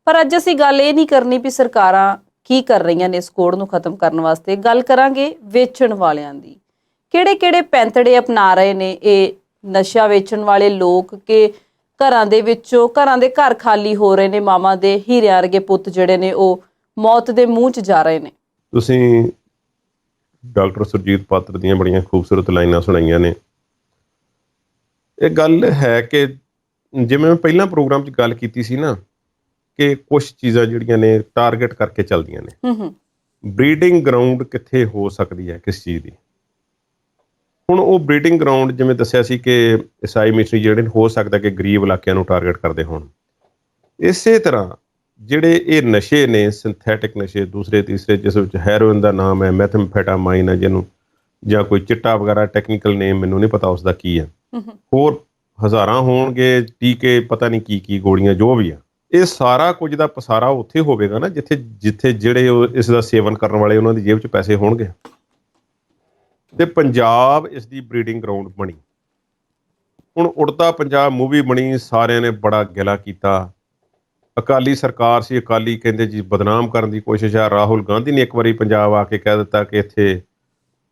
ਪਰ ਅੱਜ ਅਸੀਂ ਗੱਲ ਇਹ ਨਹੀਂ ਕਰਨੀ ਵੀ ਸਰਕਾਰਾਂ ਕੀ ਕਰ ਰਹੀਆਂ ਨੇ ਇਸ ਕੋੜ ਨੂੰ ਖਤਮ ਕਰਨ ਵਾਸਤੇ। ਗੱਲ ਕਰਾਂਗੇ ਵੇਚਣ ਵਾਲਿਆਂ ਦੀ, ਕਿਹੜੇ ਪੈਂਤੜੇ ਅਪਣਾ ਰਹੇ ਨੇ ਇਹ ਨਸ਼ਾ ਵੇਚਣ ਵਾਲੇ ਲੋਕ ਕਿ ਘਰਾਂ ਦੇ ਵਿੱਚੋਂ ਘਰਾਂ ਦੇ ਘਰ ਖਾਲੀ ਹੋ ਰਹੇ ਨੇ, ਮਾਵਾਂ ਦੇ ਹੀਰਿਆਂ ਵਰਗੇ ਪੁੱਤ ਜਿਹੜੇ ਨੇ ਉਹ ਮੌਤ ਦੇ ਮੂੰਹ 'ਚ ਜਾ ਰਹੇ ਨੇ। ਤੁਸੀਂ ਡਾਕਟਰ ਸੁਰਜੀਤ ਪਾਤਰ ਦੀਆਂ ਬੜੀਆਂ ਖੂਬਸੂਰਤ ਲਾਈਨਾਂ ਸੁਣਾਈਆਂ ਨੇ। ਇਹ ਗੱਲ ਹੈ ਕਿ ਜਿਵੇਂ ਮੈਂ ਪਹਿਲਾਂ ਪ੍ਰੋਗਰਾਮ 'ਚ ਗੱਲ ਕੀਤੀ ਸੀ ਨਾ ਕਿ ਕੁਝ ਚੀਜ਼ਾਂ ਜਿਹੜੀਆਂ ਨੇ ਟਾਰਗੇਟ ਕਰਕੇ ਚੱਲਦੀਆਂ ਨੇ। ਬਰੀਡਿੰਗ ਗਰਾਊਂਡ ਕਿੱਥੇ ਹੋ ਸਕਦੀ ਹੈ ਕਿਸ ਚੀਜ਼ ਦੀ? ਹੁਣ ਉਹ ਬਰੀਡਿੰਗ ਗਰਾਊਂਡ ਜਿਵੇਂ ਦੱਸਿਆ ਸੀ ਕਿ ਈਸਾਈ ਮਿਸ਼ਨਰੀ ਜਿਹੜੇ ਹੋ ਸਕਦਾ ਕਿ ਗਰੀਬ ਇਲਾਕਿਆਂ ਨੂੰ ਟਾਰਗੇਟ ਕਰਦੇ ਹੋਣ। ਇਸੇ ਤਰ੍ਹਾਂ ਜਿਹੜੇ ਇਹ ਨਸ਼ੇ ਨੇ, ਸਿੰਥੈਟਿਕ ਨਸ਼ੇ, ਦੂਸਰੇ ਤੀਸਰੇ, ਜਿਸ ਵਿੱਚ ਹੈਰੋਇਨ ਦਾ ਨਾਮ ਹੈ, ਮੈਥਮਫੈਟਾਮਾਈਨ ਹੈ ਜਿਹਨੂੰ, ਜਾਂ ਕੋਈ ਚਿੱਟਾ ਵਗੈਰਾ, ਟੈਕਨੀਕਲ ਨੇਮ ਮੈਨੂੰ ਨਹੀਂ ਪਤਾ ਉਸਦਾ ਕੀ ਹੈ, ਹੋਰ ਹਜ਼ਾਰਾਂ ਹੋਣਗੇ, ਟੀਕੇ, ਪਤਾ ਨਹੀਂ ਕੀ ਗੋਲੀਆਂ, ਜੋ ਵੀ ਆ। ਇਹ ਸਾਰਾ ਕੁਝ ਦਾ ਪਸਾਰਾ ਉੱਥੇ ਹੋਵੇਗਾ ਨਾ ਜਿੱਥੇ ਜਿਹੜੇ ਇਸ ਦਾ ਸੇਵਨ ਕਰਨ ਵਾਲੇ ਉਹਨਾਂ ਦੀ ਜੇਬ 'ਚ ਪੈਸੇ ਹੋਣਗੇ। ਤੇ ਪੰਜਾਬ ਇਸ ਦੀ ਬਰੀਡਿੰਗ ਗਰਾਊਂਡ ਬਣੀ। ਹੁਣ ਉੜਤਾ ਪੰਜਾਬ ਮੂਵੀ ਬਣੀ, ਸਾਰਿਆਂ ਨੇ ਬੜਾ ਗਿਲਾ ਕੀਤਾ। ਅਕਾਲੀ ਸਰਕਾਰ ਸੀ, ਅਕਾਲੀ ਕਹਿੰਦੇ ਜੀ ਬਦਨਾਮ ਕਰਨ ਦੀ ਕੋਸ਼ਿਸ਼ ਆ। ਰਾਹੁਲ ਗਾਂਧੀ ਨੇ ਇੱਕ ਵਾਰੀ ਪੰਜਾਬ ਆ ਕੇ ਕਹਿ ਦਿੱਤਾ ਕਿ ਇੱਥੇ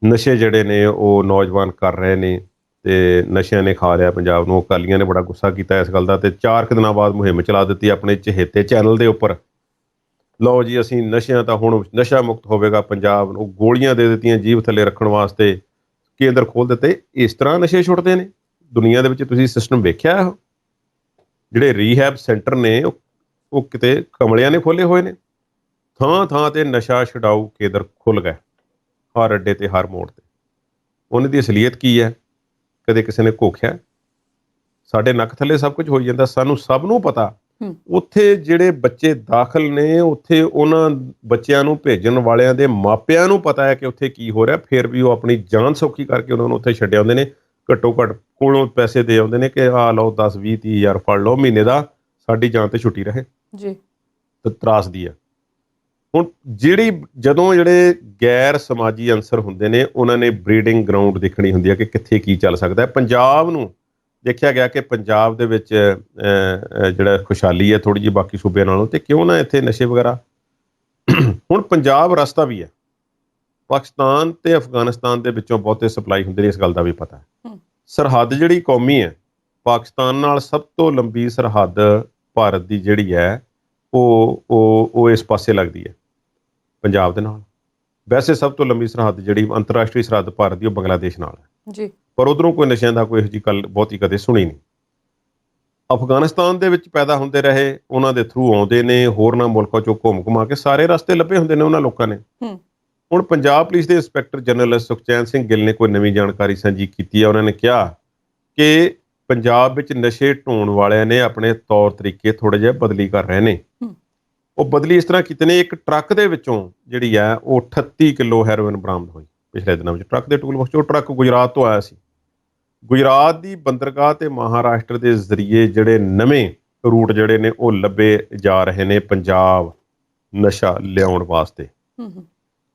ਨਸ਼ੇ ਜਿਹੜੇ ਨੇ ਉਹ ਨੌਜਵਾਨ ਕਰ ਰਹੇ ਨੇ ਤੇ ਨਸ਼ਿਆਂ ਨੇ ਖਾ ਲਿਆ ਪੰਜਾਬ ਨੂੰ। ਅਕਾਲੀਆਂ ਨੇ ਬੜਾ ਗੁੱਸਾ ਕੀਤਾ ਇਸ ਗੱਲ ਦਾ ਤੇ 4 ਦਿਨਾਂ ਬਾਅਦ ਮੁਹਿੰਮ ਚਲਾ ਦਿੱਤੀ ਆਪਣੇ ਚਹੇਤੇ ਚੈਨਲ ਦੇ ਉੱਪਰ। ਲਓ ਜੀ, ਅਸੀਂ ਨਸ਼ਿਆਂ ਤਾਂ ਹੁਣ ਨਸ਼ਾ ਮੁਕਤ ਹੋਵੇਗਾ ਪੰਜਾਬ ਨੂੰ। ਗੋਲੀਆਂ ਦੇ ਦਿੱਤੀਆਂ ਜੀਭ ਥੱਲੇ ਰੱਖਣ ਵਾਸਤੇ, ਕੇਂਦਰ ਖੋਲ੍ਹ ਦਿੱਤੇ। ਇਸ ਤਰ੍ਹਾਂ ਨਸ਼ੇ ਛੁੱਟਦੇ ਨੇ ਦੁਨੀਆ ਦੇ ਵਿੱਚ? ਤੁਸੀਂ ਸਿਸਟਮ ਵੇਖਿਆ? ਇਹੋ ਜਿਹੜੇ ਰੀਹੈਬ ਸੈਂਟਰ ਨੇ ਉਹ ਕਿਤੇ ਕਮਲਿਆਂ ਨੇ ਖੋਲ੍ਹੇ ਹੋਏ ਨੇ। ਥਾਂ ਤੇ ਨਸ਼ਾ ਛਡਾਊ ਕੇਂਦਰ ਖੁੱਲ੍ਹ ਗਏ, ਹਰ ਅੱਡੇ ਤੇ, ਹਰ ਮੋੜ ਤੇ। ਉਹਨਾਂ ਦੀ ਅਸਲੀਅਤ ਕੀ ਹੈ ਕਦੇ ਕਿਸੇ ਨੇ ਘੋਖਿਆ? ਸਾਡੇ ਨੱਕ ਥੱਲੇ ਸਭ ਕੁਝ ਹੋਈ ਜਾਂਦਾ, ਸਾਨੂੰ ਸਭ ਨੂੰ ਪਤਾ। ਉੱਥੇ ਜਿਹੜੇ ਬੱਚੇ ਦਾਖਲ ਨੇ, ਉੱਥੇ ਉਹਨਾਂ ਬੱਚਿਆਂ ਨੂੰ ਭੇਜਣ ਵਾਲਿਆਂ ਦੇ ਮਾਪਿਆਂ ਨੂੰ ਪਤਾ ਹੈ ਕਿ ਉੱਥੇ ਕੀ ਹੋ ਰਿਹਾ, ਫਿਰ ਵੀ ਉਹ ਆਪਣੀ ਜਾਨ ਸੌਖੀ ਕਰਕੇ ਉਹਨਾਂ ਨੂੰ ਉੱਥੇ ਛੱਡ ਆਉਂਦੇ ਨੇ। ਘੱਟੋ ਘੱਟ ਕੋਲੋਂ ਪੈਸੇ ਦੇ ਆਉਂਦੇ ਨੇ ਕਿ ਆਹ ਲਓ 10, 20, 30 ਹਜ਼ਾਰ ਫੜ ਲਓ ਮਹੀਨੇ ਦਾ, ਸਾਡੀ ਜਾਨ ਤੇ ਛੁੱਟੀ ਰਹੇ ਜੀ। ਤੇ ਤਰਾਸਦੀ ਆ। ਹੁਣ ਜਦੋਂ ਜਿਹੜੇ ਗੈਰ ਸਮਾਜੀ ਅਨਸਰ ਹੁੰਦੇ ਨੇ, ਉਹਨਾਂ ਨੇ ਬਰੀਡਿੰਗ ਗਰਾਊਂਡ ਦੇਖਣੀ ਹੁੰਦੀ ਹੈ ਕਿ ਕਿੱਥੇ ਕੀ ਚੱਲ ਸਕਦਾ ਹੈ। ਪੰਜਾਬ ਨੂੰ ਦੇਖਿਆ ਗਿਆ ਕਿ ਪੰਜਾਬ ਦੇ ਵਿੱਚ ਜਿਹੜਾ ਖੁਸ਼ਹਾਲੀ ਹੈ ਥੋੜ੍ਹੀ ਜਿਹੀ ਬਾਕੀ ਸੂਬਿਆਂ ਨਾਲੋਂ, ਤੇ ਕਿਉਂ ਨਾ ਇੱਥੇ ਨਸ਼ੇ ਵਗੈਰਾ। ਹੁਣ ਪੰਜਾਬ ਰਸਤਾ ਵੀ ਹੈ, ਪਾਕਿਸਤਾਨ ਤੇ ਅਫਗਾਨਿਸਤਾਨ ਦੇ ਵਿੱਚੋਂ ਬਹੁਤੇ ਸਪਲਾਈ ਹੁੰਦੇ ਨੇ, ਇਸ ਗੱਲ ਦਾ ਵੀ ਪਤਾ ਹੈ। ਸਰਹੱਦ ਜਿਹੜੀ ਕੌਮੀ ਹੈ, ਪਾਕਿਸਤਾਨ ਨਾਲ ਸਭ ਤੋਂ ਲੰਬੀ ਸਰਹੱਦ ਭਾਰਤ ਦੀ ਜਿਹੜੀ ਹੈ ਉਹ ਇਸ ਪਾਸੇ ਲੱਗਦੀ ਹੈ ਪੰਜਾਬ ਦੇ ਨਾਲ। ਵੈਸੇ ਸਭ ਤੋਂ ਲੰਬੀ ਸਰਹੱਦ ਜਿਹੜੀ ਅੰਤਰਰਾਸ਼ਟਰੀ ਸਰਹੱਦ ਭਾਰਤ ਦੀ, ਉਹ ਬੰਗਲਾਦੇਸ਼ ਨਾਲ ਹੈ ਜੀ। ਪਰ ਉੱਧਰੋਂ ਕੋਈ ਨਸ਼ਿਆਂ ਦਾ ਕੋਈ ਇਹੋ ਜਿਹੀ ਗੱਲ ਬਹੁਤੀ ਕਦੇ ਸੁਣੀ ਨਹੀਂ। ਅਫਗਾਨਿਸਤਾਨ ਦੇ ਵਿੱਚ ਪੈਦਾ ਹੁੰਦੇ ਰਹੇ, ਉਹਨਾਂ ਦੇ ਥਰੂ ਆਉਂਦੇ ਨੇ, ਹੋਰਨਾਂ ਮੁਲਕਾਂ ਚੋਂ ਘੁੰਮ ਕੇ ਸਾਰੇ ਰਸਤੇ ਲੱਭੇ ਹੁੰਦੇ ਨੇ ਉਹਨਾਂ ਲੋਕਾਂ ਨੇ। ਹੁਣ ਪੰਜਾਬ ਪੁਲਿਸ ਦੇ ਇੰਸਪੈਕਟਰ ਜਨਰਲ ਸੁਖਚੈਨ ਸਿੰਘ ਗਿੱਲ ਨੇ ਕੋਈ ਨਵੀਂ ਜਾਣਕਾਰੀ ਸਾਂਝੀ ਕੀਤੀ ਹੈ। ਉਹਨਾਂ ਨੇ ਕਿਹਾ ਕਿ ਪੰਜਾਬ ਵਿੱਚ ਨਸ਼ੇ ਢੋਣ ਵਾਲਿਆਂ ਨੇ ਆਪਣੇ ਤੌਰ ਤਰੀਕੇ ਥੋੜ੍ਹੇ ਜਿਹੇ ਬਦਲੀ ਕਰ ਰਹੇ ਨੇ। ਉਹ ਬਦਲੀ ਇਸ ਤਰ੍ਹਾਂ ਕੀਤੇ ਨੇ, ਇੱਕ ਟਰੱਕ ਦੇ ਵਿੱਚੋਂ ਜਿਹੜੀ ਹੈ ਉਹ 38 ਕਿਲੋ ਹੈਰੋਇਨ ਬਰਾਮਦ ਹੋਈ ਪਿਛਲੇ ਦਿਨਾਂ ਵਿੱਚ। ਟਰੱਕ ਦੇ ਟੂਲ ਬਾਕਸ 'ਚ, ਉਹ ਟਰੱਕ ਗੁਜਰਾਤ ਤੋਂ ਆਇਆ ਸੀ। ਗੁਜਰਾਤ ਦੀ ਬੰਦਰਗਾਹ ਤੇ ਮਹਾਰਾਸ਼ਟਰ ਦੇ ਜ਼ਰੀਏ ਜਿਹੜੇ ਨਵੇਂ ਰੂਟ ਜਿਹੜੇ ਨੇ ਉਹ ਲੱਭੇ ਜਾ ਰਹੇ ਨੇ ਪੰਜਾਬ ਨਸ਼ਾ ਲਿਆਉਣ ਵਾਸਤੇ।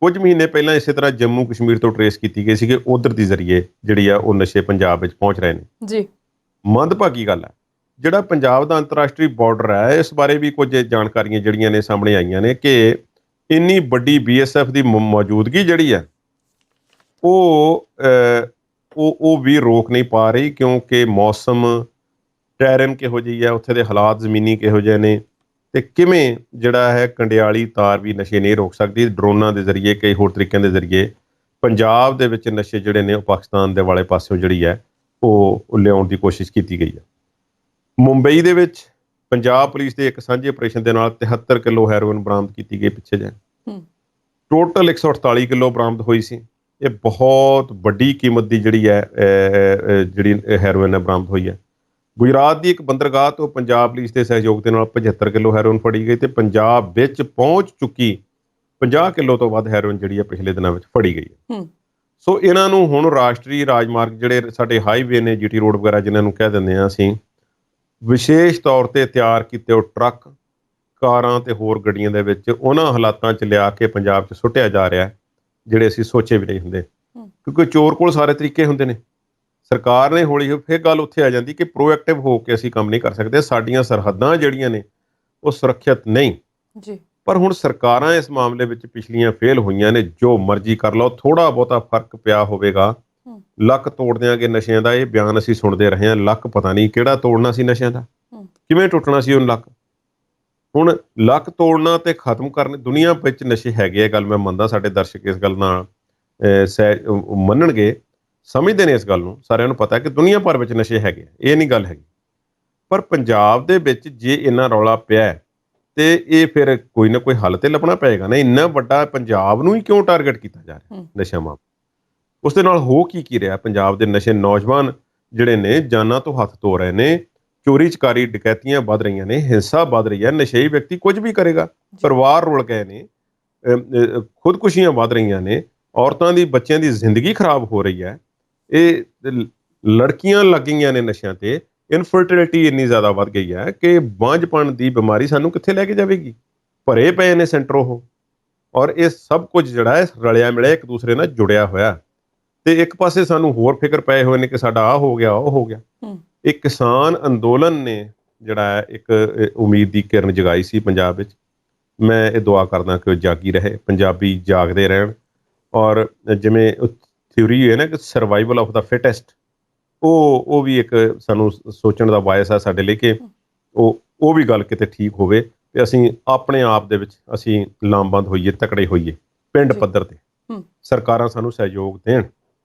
ਕੁਝ ਮਹੀਨੇ ਪਹਿਲਾਂ ਇਸੇ ਤਰ੍ਹਾਂ ਜੰਮੂ ਕਸ਼ਮੀਰ ਤੋਂ ਟਰੇਸ ਕੀਤੀ ਗਈ ਸੀ ਕਿ ਉਧਰ ਦੀ ਜ਼ਰੀਏ ਜਿਹੜੀ ਆ ਉਹ ਨਸ਼ੇ ਪੰਜਾਬ ਵਿੱਚ ਪਹੁੰਚ ਰਹੇ ਨੇ ਜੀ। ਮੰਦਭਾਗੀ ਗੱਲ ਹੈ। ਜਿਹੜਾ ਪੰਜਾਬ ਦਾ ਅੰਤਰਰਾਸ਼ਟਰੀ ਬਾਰਡਰ ਹੈ, ਇਸ ਬਾਰੇ ਵੀ ਕੁਝ ਜਾਣਕਾਰੀਆਂ ਜਿਹੜੀਆਂ ਨੇ ਸਾਹਮਣੇ ਆਈਆਂ ਨੇ ਕਿ ਇੰਨੀ ਵੱਡੀ BSF ਦੀ ਮੌਜੂਦਗੀ ਜਿਹੜੀ ਹੈ ਉਹ ਵੀ ਰੋਕ ਨਹੀਂ ਪਾ ਰਹੀ, ਕਿਉਂਕਿ ਮੌਸਮ ਟੈਰਨ ਕਿਹੋ ਜਿਹੀ ਹੈ, ਉੱਥੇ ਦੇ ਹਾਲਾਤ ਜ਼ਮੀਨੀ ਕਿਹੋ ਜਿਹੇ ਨੇ, ਤੇ ਕਿਵੇਂ ਜਿਹੜਾ ਹੈ ਕੰਡਿਆਲੀ ਤਾਰ ਵੀ ਨਸ਼ੇ ਨਹੀਂ ਰੋਕ ਸਕਦੀ। ਡਰੋਨਾਂ ਦੇ ਜ਼ਰੀਏ, ਕਈ ਹੋਰ ਤਰੀਕਿਆਂ ਦੇ ਜ਼ਰੀਏ ਪੰਜਾਬ ਦੇ ਵਿੱਚ ਨਸ਼ੇ ਜਿਹੜੇ ਨੇ ਉਹ ਪਾਕਿਸਤਾਨ ਦੇ ਵਾਲੇ ਪਾਸਿਓਂ ਜਿਹੜੀ ਹੈ ਉਹ ਲਿਆਉਣ ਦੀ ਕੋਸ਼ਿਸ਼ ਕੀਤੀ ਗਈ ਹੈ। ਮੁੰਬਈ ਦੇ ਵਿੱਚ ਪੰਜਾਬ ਪੁਲਿਸ ਦੇ ਇੱਕ ਸਾਂਝੇ ਆਪਰੇਸ਼ਨ ਦੇ ਨਾਲ 73 ਕਿਲੋ ਹੈਰੋਇਨ ਬਰਾਮਦ ਕੀਤੀ ਗਈ ਪਿੱਛੇ ਜਿਹੇ। ਟੋਟਲ 148 ਕਿਲੋ ਬਰਾਮਦ ਹੋਈ ਸੀ। ਇਹ ਬਹੁਤ ਵੱਡੀ ਕੀਮਤ ਦੀ ਜਿਹੜੀ ਹੈਰੋਇਨ ਹੈ ਬਰਾਮਦ ਹੋਈ ਹੈ। ਗੁਜਰਾਤ ਦੀ ਇੱਕ ਬੰਦਰਗਾਹ ਤੋਂ ਪੰਜਾਬ ਪੁਲਿਸ ਦੇ ਸਹਿਯੋਗ ਦੇ ਨਾਲ 75 ਕਿਲੋ ਹੈਰੋਇਨ ਫੜੀ ਗਈ ਤੇ ਪੰਜਾਬ ਵਿੱਚ ਪਹੁੰਚ ਚੁੱਕੀ 50 ਕਿਲੋ ਤੋਂ ਵੱਧ ਹੈਰੋਇਨ ਜਿਹੜੀ ਹੈ ਪਿਛਲੇ ਦਿਨਾਂ ਵਿੱਚ ਫੜੀ ਗਈ ਹੈ। ਸੋ ਇਹਨਾਂ ਨੂੰ ਹੁਣ ਰਾਸ਼ਟਰੀ ਰਾਜਮਾਰਗ ਜਿਹੜੇ ਸਾਡੇ ਹਾਈਵੇ ਨੇ, GT ਰੋਡ ਵਗੈਰਾ ਜਿਹਨਾਂ ਨੂੰ ਕਹਿ ਦਿੰਦੇ ਹਾਂ ਅਸੀਂ, ਵਿਸ਼ੇਸ਼ ਤੌਰ ਤੇ ਤਿਆਰ ਕੀਤੇ ਉਹ ਟਰੱਕ, ਕਾਰਾਂ ਤੇ ਹੋਰ ਗੱਡੀਆਂ ਦੇ ਵਿੱਚ ਉਹਨਾਂ ਹਾਲਾਤਾਂ 'ਚ ਲਿਆ ਕੇ ਪੰਜਾਬ 'ਚ ਸੁੱਟਿਆ ਜਾ ਰਿਹਾ ਜਿਹੜੇ ਅਸੀਂ ਸੋਚੇ ਵੀ ਨਹੀਂ ਹੁੰਦੇ। ਕਿਉਂਕਿ ਚੋਰ ਕੋਲ ਸਾਰੇ ਤਰੀਕੇ ਹੁੰਦੇ ਨੇ। ਸਰਕਾਰ ਨੇ ਹੌਲੀ ਫਿਰ ਗੱਲ ਉੱਥੇ ਆ ਜਾਂਦੀ ਕਿ ਪ੍ਰੋਐਕਟਿਵ ਹੋ ਕੇ ਅਸੀਂ ਕੰਮ ਨਹੀਂ ਕਰ ਸਕਦੇ, ਸਾਡੀਆਂ ਸਰਹੱਦਾਂ ਜਿਹੜੀਆਂ ਨੇ ਉਹ ਸੁਰੱਖਿਅਤ ਨਹੀਂ ਜੀ। ਪਰ ਹੁਣ ਸਰਕਾਰਾਂ ਇਸ ਮਾਮਲੇ ਵਿੱਚ ਪਿਛਲੀਆਂ ਫੇਲ ਹੋਈਆਂ ਨੇ। ਜੋ ਮਰਜ਼ੀ ਕਰ ਲਓ, ਥੋੜ੍ਹਾ ਬਹੁਤਾ ਫਰਕ ਪਿਆ ਹੋਵੇਗਾ ਲੱਕ ਤੋੜ ਦਿਆਂਗੇ ਨਸ਼ਿਆਂ ਦਾ, ਇਹ ਬਿਆਨ ਅਸੀਂ ਸੁਣਦੇ ਰਹੇ ਹਾਂ। ਲੱਕ ਪਤਾ ਨਹੀਂ ਕਿਹੜਾ ਤੋੜਨਾ ਸੀ ਨਸ਼ਿਆਂ ਦਾ, ਕਿਵੇਂ ਟੁੱਟਣਾ ਸੀ ਉਹ ਲੱਕ। ਹੁਣ ਲੱਕ ਤੋੜਨਾ ਤੇ ਖਤਮ ਕਰਨੇ, ਦੁਨੀਆ ਵਿੱਚ ਨਸ਼ੇ ਹੈਗੇ ਆ, ਗੱਲ ਮੈਂ ਮੰਨਦਾ, ਸਾਡੇ ਦਰਸ਼ਕ ਇਸ ਗੱਲ ਨਾਲ ਮੰਨਣਗੇ, ਸਮਝਦੇ ਨੇ ਇਸ ਗੱਲ ਨੂੰ, ਸਾਰਿਆਂ ਨੂੰ ਪਤਾ ਕਿ ਦੁਨੀਆ ਭਰ ਵਿੱਚ ਨਸ਼ੇ ਹੈਗੇ, ਇਹ ਨਹੀਂ ਗੱਲ ਹੈਗੀ। ਪਰ ਪੰਜਾਬ ਦੇ ਵਿੱਚ ਜੇ ਇੰਨਾ ਰੌਲਾ ਪਿਆ ਤੇ ਇਹ ਫਿਰ ਕੋਈ ਨਾ ਕੋਈ ਹੱਲ ਤੇ ਲੱਭਣਾ ਪਏਗਾ ਨਾ। ਇੰਨਾ ਵੱਡਾ ਪੰਜਾਬ ਨੂੰ ਹੀ ਕਿਉਂ ਟਾਰਗੇਟ ਕੀਤਾ ਜਾ ਰਿਹਾ ਨਸ਼ਿਆਂ ਮਾਮਲੇ? ਉਸ ਦੇ ਨਾਲ ਹੋ ਕੀ ਰਿਹਾ? ਪੰਜਾਬ ਦੇ ਨਸ਼ੇ, ਨੌਜਵਾਨ ਜਿਹੜੇ ਨੇ ਜਾਨਾਂ ਤੋਂ ਹੱਥ ਧੋ ਰਹੇ ਨੇ, ਚੋਰੀ ਚਕਾਰੀ ਡਕੈਤੀਆਂ ਵੱਧ ਰਹੀਆਂ ਨੇ, ਹਿੰਸਾ ਵੱਧ ਰਹੀ ਹੈ, ਨਸ਼ੇਈ ਵਿਅਕਤੀ ਕੁਝ ਵੀ ਕਰੇਗਾ, ਪਰਿਵਾਰ ਰੁਲ ਗਏ ਨੇ, ਖੁਦਕੁਸ਼ੀਆਂ ਵੱਧ ਰਹੀਆਂ ਨੇ, ਔਰਤਾਂ ਦੀ, ਬੱਚਿਆਂ ਦੀ ਜ਼ਿੰਦਗੀ ਖਰਾਬ ਹੋ ਰਹੀ ਹੈ, ਇਹ ਲੜਕੀਆਂ ਲੱਗ ਗਈਆਂ ਨੇ ਨਸ਼ਿਆਂ ਤੇ, ਇਨਫਰਟੀਲਿਟੀ ਇੰਨੀ ਜ਼ਿਆਦਾ ਵੱਧ ਗਈ ਹੈ ਕਿ ਬਾਂਝਪਣ ਦੀ ਬਿਮਾਰੀ ਸਾਨੂੰ ਕਿੱਥੇ ਲੈ ਕੇ ਜਾਵੇਗੀ? ਭਰੇ ਪਏ ਨੇ ਸੈਂਟਰ ਉਹ। ਔਰ ਇਹ ਸਭ ਕੁਝ ਜਿਹੜਾ ਹੈ ਰਲਿਆ ਮਿਲਿਆ, ਇੱਕ ਦੂਸਰੇ ਨਾਲ ਜੁੜਿਆ ਹੋਇਆ, ਤੇ ਇੱਕ ਪਾਸੇ ਸਾਨੂੰ ਹੋਰ ਫਿਕਰ ਪਏ ਹੋਏ ਨੇ ਕਿ ਸਾਡਾ ਆਹ ਹੋ ਗਿਆ, ਉਹ ਹੋ ਗਿਆ। ਇਹ ਕਿਸਾਨ ਅੰਦੋਲਨ ਨੇ ਜਿਹੜਾ ਹੈ ਇੱਕ ਉਮੀਦ ਦੀ ਕਿਰਨ ਜਗਾਈ ਸੀ ਪੰਜਾਬ ਵਿੱਚ। ਮੈਂ ਇਹ ਦੁਆ ਕਰਦਾ ਕਿ ਉਹ ਜਾਗੀ ਰਹੇ, ਪੰਜਾਬੀ ਜਾਗਦੇ ਰਹਿਣ। ਔਰ ਜਿਵੇਂ ਥਿਊਰੀ ਹੈ ਨਾ ਕਿ ਸਰਵਾਈਵਲ ਆਫ ਦਾ ਫਿਟੈਸਟ, ਉਹ ਵੀ ਇੱਕ ਸਾਨੂੰ ਸੋਚਣ ਦਾ ਬਾਇਸ ਹੈ ਸਾਡੇ ਲਈ ਕਿ ਉਹ ਵੀ ਗੱਲ ਕਿਤੇ ਠੀਕ ਹੋਵੇ ਤੇ ਅਸੀਂ ਆਪਣੇ ਆਪ ਦੇ ਵਿੱਚ ਅਸੀਂ ਲਾਮਬੰਦ ਹੋਈਏ, ਤਕੜੇ ਹੋਈਏ ਪਿੰਡ ਪੱਧਰ ਤੇ। ਸਰਕਾਰਾਂ ਸਾਨੂੰ ਸਹਿਯੋਗ ਦੇਣ।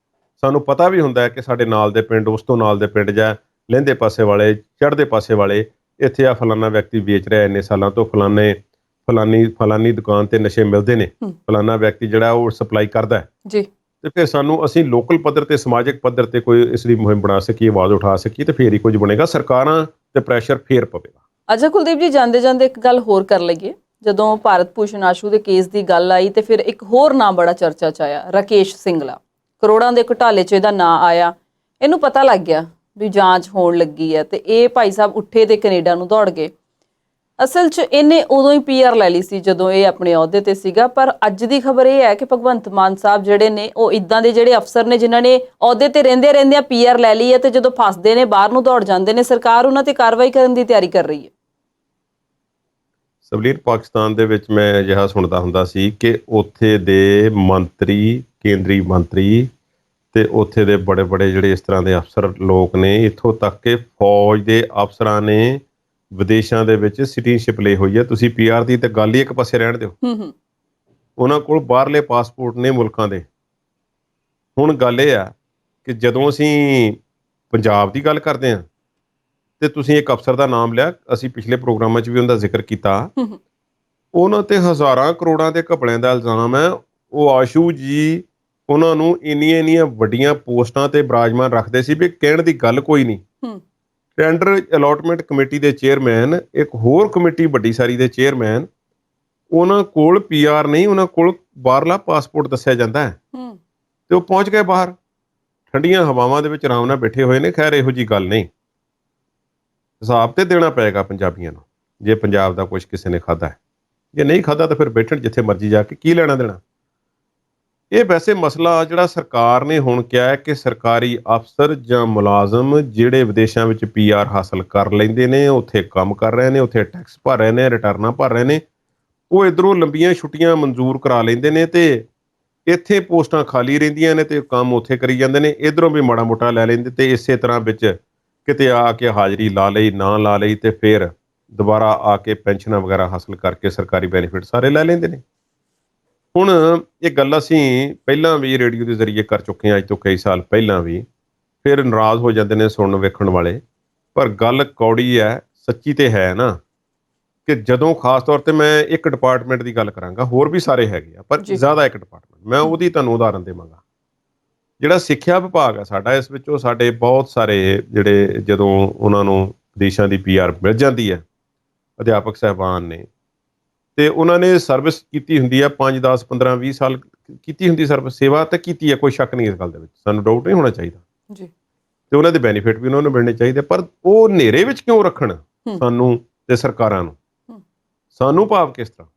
ਸਾਨੂੰ ਪਤਾ ਵੀ ਹੁੰਦਾ ਹੈ ਕਿ ਸਾਡੇ ਨਾਲ ਦੇ ਪਿੰਡ, ਉਸ ਤੋਂ ਨਾਲ ਦੇ ਪਿੰਡ, ਜਾਂ ਲਹਿੰਦੇ ਪਾਸੇ ਵਾਲੇ, ਚੜ੍ਹਦੇ ਪਾਸੇ ਵਾਲੇ, ਇੱਥੇ ਆ ਫਲਾਨਾ ਵਿਅਕਤੀ ਵੇਚ ਰਿਹਾ ਇੰਨੇ ਸਾਲਾਂ ਤੋਂ, ਫਲਾਨੀ ਦੁਕਾਨ ਤੇ ਨਸ਼ੇ ਮਿਲਦੇ ਨੇ, ਫਲਾਨਾ ਵਿਅਕਤੀ ਜਿਹੜਾ ਉਹ ਸਪਲਾਈ ਕਰਦਾ ਹੈ ਜੀ। ਤੇ ਫਿਰ ਸਾਨੂੰ, ਅਸੀਂ ਲੋਕਲ ਪੱਧਰ ਤੇ, ਸਮਾਜਿਕ ਪੱਧਰ ਤੇ ਕੋਈ ਇਸ ਦੀ ਮੁਹਿੰਮ ਬਣਾ ਸਕੀਏ, ਆਵਾਜ਼ ਉਠਾ ਸਕੀਏ, ਤੇ ਫੇਰ ਹੀ ਕੁਝ ਬਣੇਗਾ। ਸਰਕਾਰਾਂ ਤੇ ਪ੍ਰੈਸ਼ਰ ਫੇਰ ਪਵੇਗਾ। ਅੱਛਾ ਕੁਲਦੀਪ ਜੀ, ਜਾਂਦੇ ਜਾਂਦੇ ਇੱਕ ਗੱਲ ਹੋਰ ਕਰ ਲਈਏ। ਜਦੋਂ ਭਾਰਤ ਭੂਸ਼ਣ ਆਸ਼ੂ ਦੇ ਕੇਸ ਦੀ ਗੱਲ ਆਈ ਤੇ ਫਿਰ ਇੱਕ ਹੋਰ ਨਾਂ ਬੜਾ ਚਰਚਾ 'ਚ ਆਇਆ, ਰਾਕੇਸ਼ ਸਿੰਗਲਾ। ਕਰੋੜਾਂ ਦੇ ਘੁਟਾਲੇ 'ਚ ਇਹਦਾ ਨਾਂ ਆਇਆ। ਇਹਨੂੰ ਪਤਾ ਲੱਗ ਗਿਆ ਵੀ ਜਾਂਚ ਹੋਣ ਲੱਗੀ ਹੈ ਤੇ ਇਹ ਭਾਈ ਸਾਹਿਬ ਉੱਠੇ ਤੇ ਕੈਨੇਡਾ ਨੂੰ ਦੌੜ ਗਏ। ਅਸਲ 'ਚ ਇਹਨੇ ਉਦੋਂ ਹੀ PR ਲੈ ਲਈ ਸੀ ਜਦੋਂ ਇਹ ਆਪਣੇ ਅਹੁਦੇ ਤੇ ਸੀਗਾ। ਪਰ ਅੱਜ ਦੀ ਖਬਰ ਇਹ ਹੈ ਕਿ ਭਗਵੰਤ ਮਾਨ ਸਾਹਿਬ ਜਿਹੜੇ ਨੇ, ਉਹ ਇੱਦਾਂ ਦੇ ਜਿਹੜੇ ਅਫਸਰ ਨੇ ਜਿਨ੍ਹਾਂ ਨੇ ਅਹੁਦੇ ਤੇ ਰਹਿੰਦਿਆਂ PR ਲੈ ਲਈ ਹੈ ਤੇ ਜਦੋਂ ਫਸਦੇ ਨੇ ਬਾਹਰ ਨੂੰ ਦੌੜ ਜਾਂਦੇ ਨੇ। ਸਰਕਾਰ ਉਹਨਾਂ ਤੇ ਕਾਰਵਾਈ ਕਰਨ ਦੀ ਤਿਆਰੀ ਕਰ ਰਹੀ ਹੈ। ਸਵਲੀਨ, ਪਾਕਿਸਤਾਨ ਦੇ ਵਿੱਚ ਮੈਂ ਅਜਿਹਾ ਸੁਣਦਾ ਹੁੰਦਾ ਸੀ ਕਿ ਉੱਥੇ ਦੇ ਮੰਤਰੀ, ਕੇਂਦਰੀ ਮੰਤਰੀ ਤੇ ਉੱਥੇ ਦੇ ਬੜੇ ਬੜੇ ਜਿਹੜੇ ਇਸ ਤਰ੍ਹਾਂ ਦੇ ਅਫਸਰ ਲੋਕ ਨੇ, ਇੱਥੋਂ ਤੱਕ ਕਿ ਫੌਜ ਦੇ ਅਫਸਰਾਂ ਨੇ ਵਿਦੇਸ਼ਾਂ ਦੇ ਵਿੱਚ ਸਿਟੀਜ਼ਨਸ਼ਿਪ ਲਈ ਹੋਈ ਹੈ। ਤੁਸੀਂ PR ਦੀ ਤਾਂ ਗੱਲ ਹੀ ਇੱਕ ਪਾਸੇ ਰਹਿਣ ਦਿਓ, ਉਹਨਾਂ ਕੋਲ ਬਾਹਰਲੇ ਪਾਸਪੋਰਟ ਨੇ ਮੁਲਕਾਂ ਦੇ। ਹੁਣ ਗੱਲ ਇਹ ਆ ਕਿ ਜਦੋਂ ਅਸੀਂ ਪੰਜਾਬ ਦੀ ਗੱਲ ਕਰਦੇ ਹਾਂ ਤੇ ਤੁਸੀਂ ਇੱਕ ਅਫਸਰ ਦਾ ਨਾਮ ਲਿਆ, ਅਸੀਂ ਪਿਛਲੇ ਪ੍ਰੋਗਰਾਮਾਂ 'ਚ ਵੀ ਉਹਦਾ ਜ਼ਿਕਰ ਕੀਤਾ, ਉਹਨਾਂ ਤੇ ਹਜ਼ਾਰਾਂ ਕਰੋੜਾਂ ਦੇ ਘਪਲਿਆਂ ਦਾ ਇਲਜ਼ਾਮ ਹੈ। ਉਹ ਆਸ਼ੂ ਜੀ ਉਹਨਾਂ ਨੂੰ ਇੰਨੀਆਂ ਵੱਡੀਆਂ ਪੋਸਟਾਂ ਤੇ ਬਰਾਜਮਾਨ ਰੱਖਦੇ ਸੀ ਵੀ ਕਹਿਣ ਦੀ ਗੱਲ ਕੋਈ ਨਹੀਂ। ਟੈਂਡਰ ਅਲਾਟਮੈਂਟ ਕਮੇਟੀ ਦੇ ਚੇਅਰਮੈਨ, ਇੱਕ ਹੋਰ ਕਮੇਟੀ ਵੱਡੀ ਸਾਰੀ ਦੇ ਚੇਅਰਮੈਨ, ਉਹਨਾਂ ਕੋਲ PR ਨਹੀਂ, ਉਹਨਾਂ ਕੋਲ ਬਾਹਰਲਾ ਪਾਸਪੋਰਟ ਦੱਸਿਆ ਜਾਂਦਾ ਹੈ ਤੇ ਉਹ ਪਹੁੰਚ ਗਏ ਬਾਹਰ, ਠੰਡੀਆਂ ਹਵਾਵਾਂ ਦੇ ਵਿੱਚ ਆਰਾਮ ਨਾਲ ਬੈਠੇ ਹੋਏ ਨੇ। ਖੈਰ, ਇਹੋ ਜਿਹੀ ਗੱਲ ਨਹੀਂ। ਹਿਸਾਬ ਤੇ ਦੇਣਾ ਪਏਗਾ ਪੰਜਾਬੀਆਂ ਨੂੰ ਜੇ ਪੰਜਾਬ ਦਾ ਕੁਝ ਕਿਸੇ ਨੇ ਖਾਧਾ ਹੈ। ਜੇ ਨਹੀਂ ਖਾਧਾ ਤਾਂ ਫਿਰ ਬੈਠਣ ਜਿੱਥੇ ਮਰਜ਼ੀ ਜਾ ਕੇ, ਕੀ ਲੈਣਾ ਦੇਣਾ। ਇਹ ਵੈਸੇ ਮਸਲਾ ਜਿਹੜਾ ਸਰਕਾਰ ਨੇ ਹੁਣ ਕਿਹਾ ਹੈ ਕਿ ਸਰਕਾਰੀ ਅਫਸਰ ਜਾਂ ਮੁਲਾਜ਼ਮ ਜਿਹੜੇ ਵਿਦੇਸ਼ਾਂ ਵਿੱਚ PR ਹਾਸਲ ਕਰ ਲੈਂਦੇ ਨੇ, ਉੱਥੇ ਕੰਮ ਕਰ ਰਹੇ ਨੇ, ਉੱਥੇ ਟੈਕਸ ਭਰ ਰਹੇ ਨੇ, ਰਿਟਰਨਾਂ ਭਰ ਰਹੇ ਨੇ, ਉਹ ਇੱਧਰੋਂ ਲੰਬੀਆਂ ਛੁੱਟੀਆਂ ਮਨਜ਼ੂਰ ਕਰਾ ਲੈਂਦੇ ਨੇ ਤੇ ਇੱਥੇ ਪੋਸਟਾਂ ਖਾਲੀ ਰਹਿੰਦੀਆਂ ਨੇ ਤੇ ਕੰਮ ਉੱਥੇ ਕਰੀ ਜਾਂਦੇ ਨੇ, ਇੱਧਰੋਂ ਵੀ ਮਾੜਾ ਮੋਟਾ ਲੈ ਲੈਂਦੇ ਤੇ ਇਸੇ ਤਰ੍ਹਾਂ ਵਿੱਚ ਕਿਤੇ ਆ ਕੇ ਹਾਜ਼ਰੀ ਲਾ ਲਈ, ਨਾ ਲਾ ਲਈ, ਤੇ ਫਿਰ ਦੁਬਾਰਾ ਆ ਕੇ ਪੈਨਸ਼ਨਾਂ ਵਗੈਰਾ ਹਾਸਲ ਕਰਕੇ ਸਰਕਾਰੀ ਬੈਨੀਫਿਟ ਸਾਰੇ ਲੈ ਲੈਂਦੇ ਨੇ। ਹੁਣ ਇਹ ਗੱਲ ਅਸੀਂ ਪਹਿਲਾਂ ਵੀ ਰੇਡੀਓ ਦੇ ਜ਼ਰੀਏ ਕਰ ਚੁੱਕੇ ਹਾਂ, ਅੱਜ ਤੋਂ ਕਈ ਸਾਲ ਪਹਿਲਾਂ ਵੀ। ਫਿਰ ਨਾਰਾਜ਼ ਹੋ ਜਾਂਦੇ ਨੇ ਸੁਣਨ ਵੇਖਣ ਵਾਲੇ, ਪਰ ਗੱਲ ਕੌੜੀ ਹੈ, ਸੱਚੀ ਤੇ ਹੈ ਨਾ, ਕਿ ਜਦੋਂ ਖਾਸ ਤੌਰ ਤੇ ਮੈਂ ਇੱਕ ਡਿਪਾਰਟਮੈਂਟ ਦੀ ਗੱਲ ਕਰਾਂਗਾ, ਹੋਰ ਵੀ ਸਾਰੇ ਹੈਗੇ ਆ ਪਰ ਜ਼ਿਆਦਾ ਇੱਕ ਡਿਪਾਰਟਮੈਂਟ, ਮੈਂ ਉਹਦੀ ਤੁਹਾਨੂੰ ਉਦਾਹਰਨ ਦੇਵਾਂਗਾ। ਜਿਹੜਾ ਸਿੱਖਿਆ ਵਿਭਾਗ ਹੈ ਸਾਡਾ, ਇਸ ਵਿੱਚੋਂ ਸਾਡੇ ਬਹੁਤ ਸਾਰੇ ਜਿਹੜੇ ਜਦੋਂ ਉਹਨਾਂ ਨੂੰ ਵਿਦੇਸ਼ਾਂ ਦੀ PR ਮਿਲ ਜਾਂਦੀ ਹੈ, ਅਧਿਆਪਕ ਸਾਹਿਬਾਨ ਨੇ, ਤੇ ਉਹਨਾਂ ਨੇ ਸਰਵਿਸ ਕੀਤੀ ਹੁੰਦੀ ਹੈ 5, 10, 15, 20 ਸਾਲ ਕੀਤੀ ਹੁੰਦੀ ਸਰਵਿਸ, ਸੇਵਾ ਤਾਂ ਕੀਤੀ ਹੈ, ਕੋਈ ਸ਼ੱਕ ਨਹੀਂ ਇਸ ਗੱਲ ਦੇ ਵਿੱਚ, ਸਾਨੂੰ ਡਾਊਟ ਨਹੀਂ ਹੋਣਾ ਚਾਹੀਦਾ ਜੀ। ਤੇ ਉਹਨਾਂ ਦੇ ਬੈਨੀਫਿਟ ਵੀ ਉਹਨਾਂ ਨੂੰ ਮਿਲਣੇ ਚਾਹੀਦੇ, ਪਰ ਉਹ ਹਨੇਰੇ ਵਿੱਚ ਕਿਉਂ ਰੱਖਣ ਸਾਨੂੰ ਤੇ ਸਰਕਾਰਾਂ ਨੂੰ? ਸਾਨੂੰ ਭਾਵ ਕਿਸ ਤਰ੍ਹਾਂ